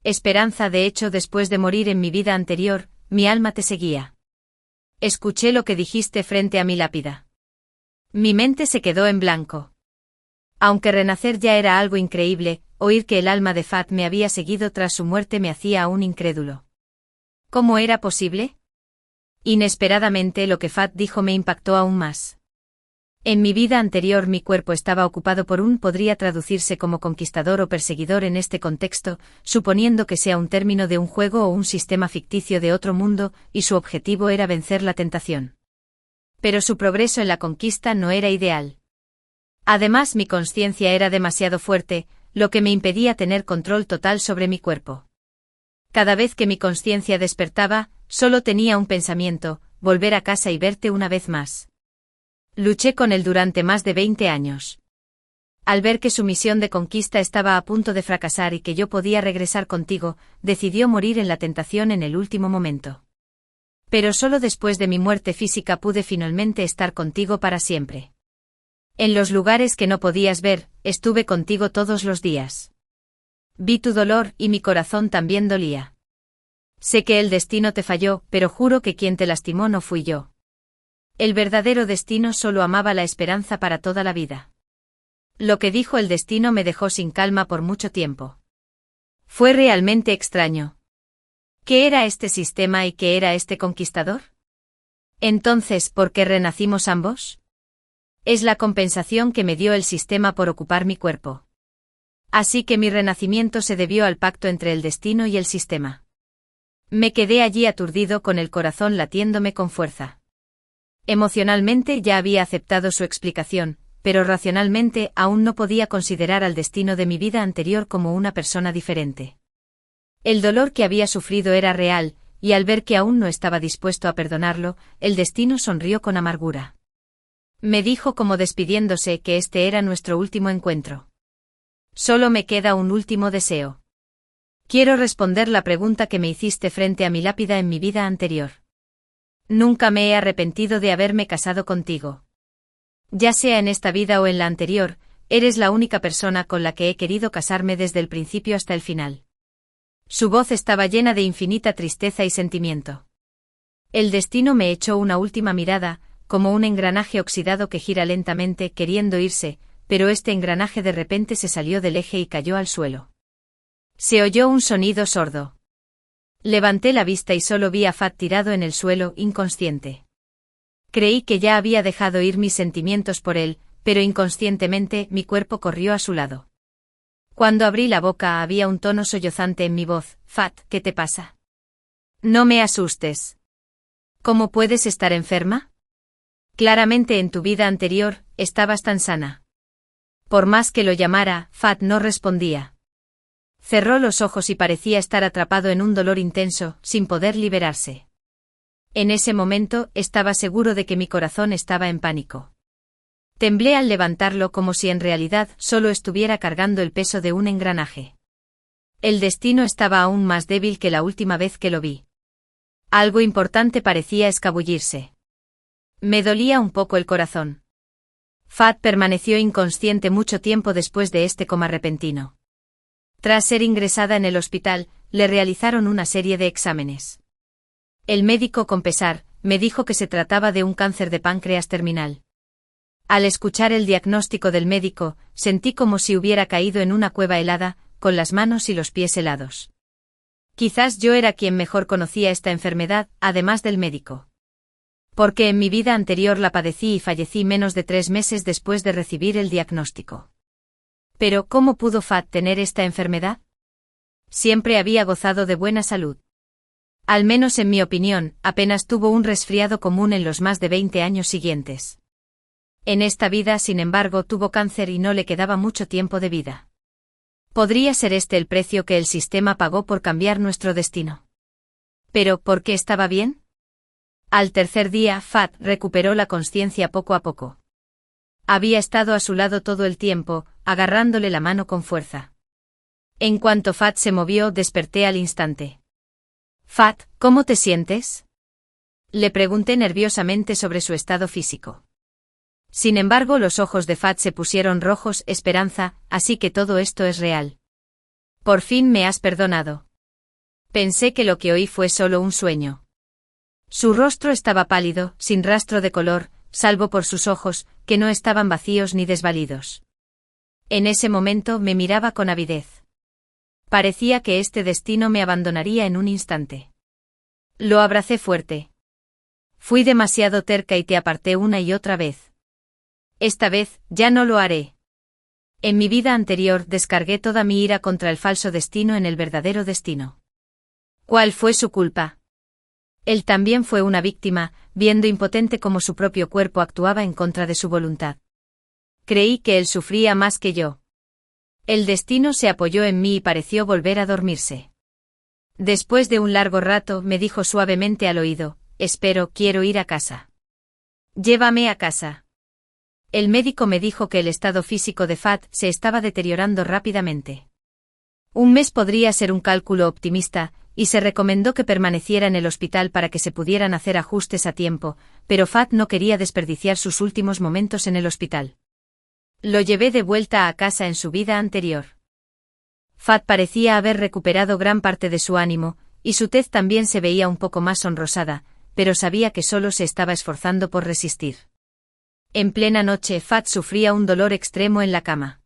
«Esperanza, de hecho, después de morir en mi vida anterior, mi alma te seguía. Escuché lo que dijiste frente a mi lápida. Mi mente se quedó en blanco. Aunque renacer ya era algo increíble, oír que el alma de Fat me había seguido tras su muerte me hacía aún incrédulo. ¿Cómo era posible? Inesperadamente lo que Fat dijo me impactó aún más. En mi vida anterior mi cuerpo estaba ocupado por podría traducirse como conquistador o perseguidor en este contexto, suponiendo que sea un término de un juego o un sistema ficticio de otro mundo, y su objetivo era vencer la tentación. Pero su progreso en la conquista no era ideal. Además, mi conciencia era demasiado fuerte, lo que me impedía tener control total sobre mi cuerpo. Cada vez que mi conciencia despertaba, solo tenía un pensamiento: volver a casa y verte una vez más. Luché con él durante más de 20 años. Al ver que su misión de conquista estaba a punto de fracasar y que yo podía regresar contigo, decidió morir en la tentación en el último momento. Pero solo después de mi muerte física pude finalmente estar contigo para siempre. En los lugares que no podías ver, estuve contigo todos los días. Vi tu dolor y mi corazón también dolía. Sé que el destino te falló, pero juro que quien te lastimó no fui yo. El verdadero destino solo amaba la esperanza para toda la vida. Lo que dijo el destino me dejó sin calma por mucho tiempo. Fue realmente extraño. ¿Qué era este sistema y qué era este conquistador? Entonces, ¿por qué renacimos ambos? Es la compensación que me dio el sistema por ocupar mi cuerpo. Así que mi renacimiento se debió al pacto entre el destino y el sistema. Me quedé allí aturdido con el corazón latiéndome con fuerza. Emocionalmente ya había aceptado su explicación, pero racionalmente aún no podía considerar al destino de mi vida anterior como una persona diferente. El dolor que había sufrido era real, y al ver que aún no estaba dispuesto a perdonarlo, el destino sonrió con amargura. Me dijo como despidiéndose que este era nuestro último encuentro. Solo me queda un último deseo. Quiero responder la pregunta que me hiciste frente a mi lápida en mi vida anterior. Nunca me he arrepentido de haberme casado contigo. Ya sea en esta vida o en la anterior, eres la única persona con la que he querido casarme desde el principio hasta el final. Su voz estaba llena de infinita tristeza y sentimiento. El destino me echó una última mirada, como un engranaje oxidado que gira lentamente queriendo irse, pero este engranaje de repente se salió del eje y cayó al suelo. Se oyó un sonido sordo. Levanté la vista y solo vi a Fat tirado en el suelo, inconsciente. Creí que ya había dejado ir mis sentimientos por él, pero inconscientemente mi cuerpo corrió a su lado. Cuando abrí la boca había un tono sollozante en mi voz: «Fat, ¿qué te pasa? No me asustes». ¿Cómo puedes estar enferma? Claramente en tu vida anterior, estabas tan sana. Por más que lo llamara, Fat no respondía. Cerró los ojos y parecía estar atrapado en un dolor intenso, sin poder liberarse. En ese momento, estaba seguro de que mi corazón estaba en pánico. Temblé al levantarlo como si en realidad solo estuviera cargando el peso de un engranaje. El destino estaba aún más débil que la última vez que lo vi. Algo importante parecía escabullirse. Me dolía un poco el corazón. Fat permaneció inconsciente mucho tiempo después de este coma repentino. Tras ser ingresada en el hospital, le realizaron una serie de exámenes. El médico, con pesar, me dijo que se trataba de un cáncer de páncreas terminal. Al escuchar el diagnóstico del médico, sentí como si hubiera caído en una cueva helada, con las manos y los pies helados. Quizás yo era quien mejor conocía esta enfermedad, además del médico. Porque en mi vida anterior la padecí y fallecí menos de 3 meses después de recibir el diagnóstico. Pero, ¿cómo pudo Fat tener esta enfermedad? Siempre había gozado de buena salud. Al menos en mi opinión, apenas tuvo un resfriado común en los más de 20 años siguientes. En esta vida, sin embargo, tuvo cáncer y no le quedaba mucho tiempo de vida. ¿Podría ser este el precio que el sistema pagó por cambiar nuestro destino? Pero, ¿por qué estaba bien? Al tercer día, Fat recuperó la consciencia poco a poco. Había estado a su lado todo el tiempo, agarrándole la mano con fuerza. En cuanto Fat se movió, desperté al instante. Fat, ¿cómo te sientes? Le pregunté nerviosamente sobre su estado físico. Sin embargo, los ojos de Fat se pusieron rojos. Esperanza, así que todo esto es real. Por fin me has perdonado. Pensé que lo que oí fue solo un sueño. Su rostro estaba pálido, sin rastro de color, salvo por sus ojos, que no estaban vacíos ni desvalidos. En ese momento me miraba con avidez. Parecía que este destino me abandonaría en un instante. Lo abracé fuerte. Fui demasiado terca y te aparté una y otra vez. Esta vez, ya no lo haré. En mi vida anterior descargué toda mi ira contra el falso destino en el verdadero destino. ¿Cuál fue su culpa? Él también fue una víctima, viendo impotente cómo su propio cuerpo actuaba en contra de su voluntad. Creí que él sufría más que yo. El destino se apoyó en mí y pareció volver a dormirse. Después de un largo rato, me dijo suavemente al oído: quiero ir a casa. Llévame a casa. El médico me dijo que el estado físico de Fat se estaba deteriorando rápidamente. Un mes podría ser un cálculo optimista, y se recomendó que permaneciera en el hospital para que se pudieran hacer ajustes a tiempo, pero Fat no quería desperdiciar sus últimos momentos en el hospital. Lo llevé de vuelta a casa en su vida anterior. Fat parecía haber recuperado gran parte de su ánimo, y su tez también se veía un poco más sonrosada, pero sabía que solo se estaba esforzando por resistir. En plena noche, Fat sufría un dolor extremo en la cama.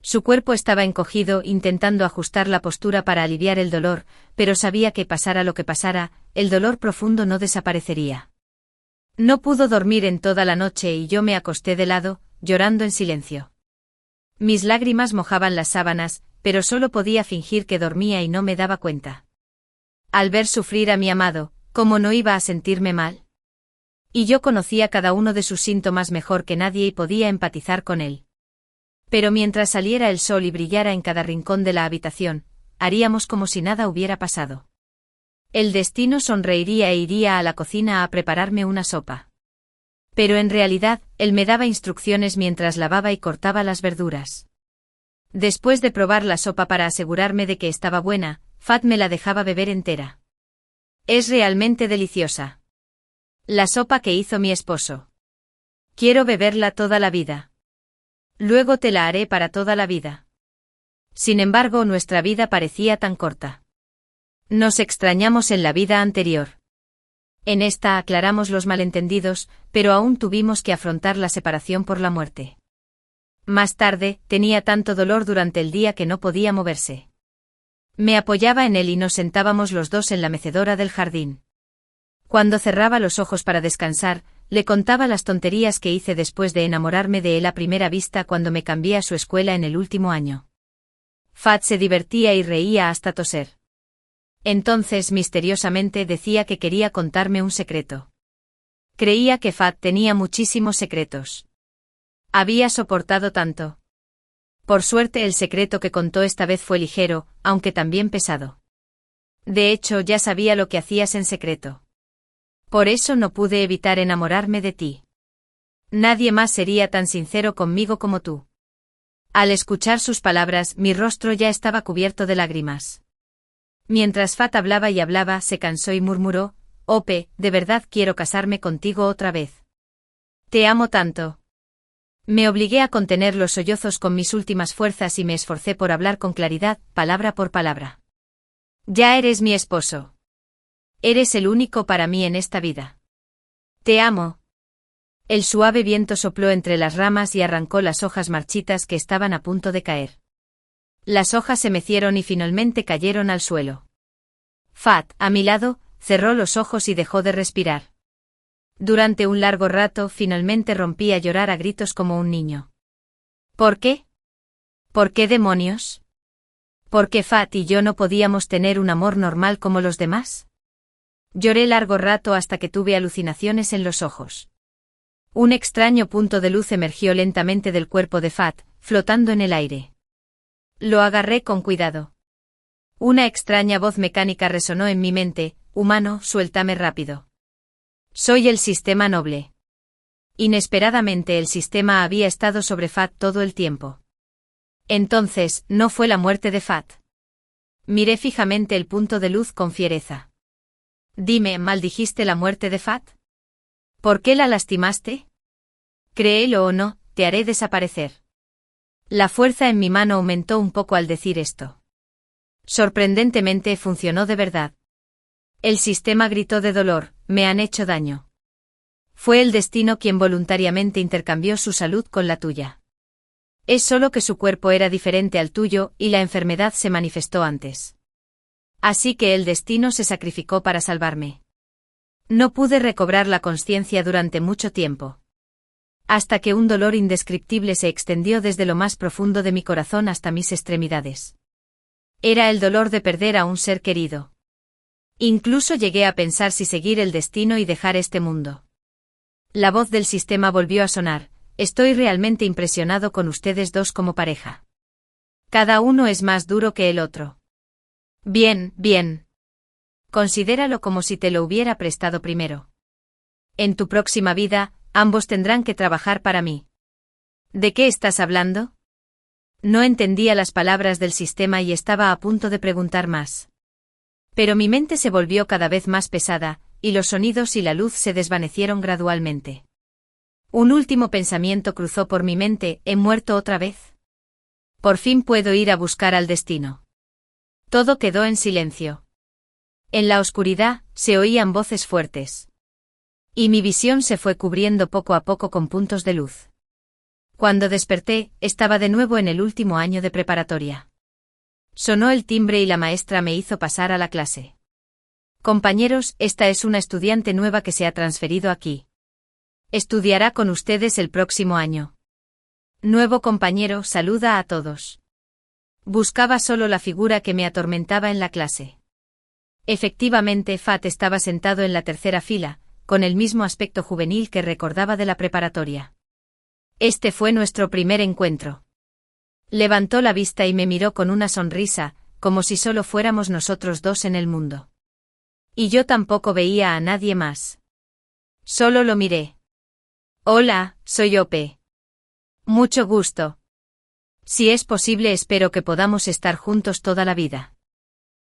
Su cuerpo estaba encogido, intentando ajustar la postura para aliviar el dolor, pero sabía que pasara lo que pasara, el dolor profundo no desaparecería. No pudo dormir en toda la noche y yo me acosté de lado, llorando en silencio. Mis lágrimas mojaban las sábanas, pero solo podía fingir que dormía y no me daba cuenta. Al ver sufrir a mi amado, ¿cómo no iba a sentirme mal? Y yo conocía cada uno de sus síntomas mejor que nadie y podía empatizar con él. Pero mientras saliera el sol y brillara en cada rincón de la habitación, haríamos como si nada hubiera pasado. El destino sonreiría e iría a la cocina a prepararme una sopa. Pero en realidad, él me daba instrucciones mientras lavaba y cortaba las verduras. Después de probar la sopa para asegurarme de que estaba buena, Fat me la dejaba beber entera. Es realmente deliciosa. La sopa que hizo mi esposo. Quiero beberla toda la vida. Luego te la haré para toda la vida. Sin embargo, nuestra vida parecía tan corta. Nos extrañamos en la vida anterior. En esta aclaramos los malentendidos, pero aún tuvimos que afrontar la separación por la muerte. Más tarde, tenía tanto dolor durante el día que no podía moverse. Me apoyaba en él y nos sentábamos los dos en la mecedora del jardín. Cuando cerraba los ojos para descansar, le contaba las tonterías que hice después de enamorarme de él a primera vista cuando me cambié a su escuela en el último año. Fat se divertía y reía hasta toser. Entonces misteriosamente decía que quería contarme un secreto. Creía que Fat tenía muchísimos secretos. Había soportado tanto. Por suerte el secreto que contó esta vez fue ligero, aunque también pesado. De hecho, ya sabía lo que hacías en secreto. Por eso no pude evitar enamorarme de ti. Nadie más sería tan sincero conmigo como tú. Al escuchar sus palabras, mi rostro ya estaba cubierto de lágrimas. Mientras Fat hablaba y hablaba, se cansó y murmuró: Ope, de verdad quiero casarme contigo otra vez. Te amo tanto. Me obligué a contener los sollozos con mis últimas fuerzas y me esforcé por hablar con claridad, palabra por palabra. Ya eres mi esposo. Eres el único para mí en esta vida. Te amo. El suave viento sopló entre las ramas y arrancó las hojas marchitas que estaban a punto de caer. Las hojas se mecieron y finalmente cayeron al suelo. Fat, a mi lado, cerró los ojos y dejó de respirar. Durante un largo rato, finalmente rompí a llorar a gritos como un niño. ¿Por qué? ¿Por qué demonios? ¿Por qué Fat y yo no podíamos tener un amor normal como los demás? Lloré largo rato hasta que tuve alucinaciones en los ojos. Un extraño punto de luz emergió lentamente del cuerpo de Fat, flotando en el aire. Lo agarré con cuidado. Una extraña voz mecánica resonó en mi mente: humano, suéltame rápido. Soy el sistema noble. Inesperadamente el sistema había estado sobre Fat todo el tiempo. Entonces, no fue la muerte de Fat. Miré fijamente el punto de luz con fiereza. Dime, ¿maldijiste la muerte de Fat? ¿Por qué la lastimaste? Créelo o no, te haré desaparecer. La fuerza en mi mano aumentó un poco al decir esto. Sorprendentemente funcionó de verdad. El sistema gritó de dolor: me han hecho daño. Fue el destino quien voluntariamente intercambió su salud con la tuya. Es solo que su cuerpo era diferente al tuyo y la enfermedad se manifestó antes. Así que el destino se sacrificó para salvarme. No pude recobrar la consciencia durante mucho tiempo. Hasta que un dolor indescriptible se extendió desde lo más profundo de mi corazón hasta mis extremidades. Era el dolor de perder a un ser querido. Incluso llegué a pensar si seguir el destino y dejar este mundo. La voz del sistema volvió a sonar: estoy realmente impresionado con ustedes dos como pareja. Cada uno es más duro que el otro. Bien, bien. Considéralo como si te lo hubiera prestado primero. En tu próxima vida, ambos tendrán que trabajar para mí. ¿De qué estás hablando? No entendía las palabras del sistema y estaba a punto de preguntar más. Pero mi mente se volvió cada vez más pesada, y los sonidos y la luz se desvanecieron gradualmente. Un último pensamiento cruzó por mi mente: ¿he muerto otra vez? Por fin puedo ir a buscar al destino. Todo quedó en silencio. En la oscuridad, se oían voces fuertes. Y mi visión se fue cubriendo poco a poco con puntos de luz. Cuando desperté, estaba de nuevo en el último año de preparatoria. Sonó el timbre y la maestra me hizo pasar a la clase. Compañeros, esta es una estudiante nueva que se ha transferido aquí. Estudiará con ustedes el próximo año. Nuevo compañero, saluda a todos. Buscaba solo la figura que me atormentaba en la clase. Efectivamente, Fat estaba sentado en la tercera fila, con el mismo aspecto juvenil que recordaba de la preparatoria. Este fue nuestro primer encuentro. Levantó la vista y me miró con una sonrisa, como si solo fuéramos nosotros dos en el mundo. Y yo tampoco veía a nadie más. Solo lo miré. Hola, soy Ope. Mucho gusto. Si es posible, espero que podamos estar juntos toda la vida.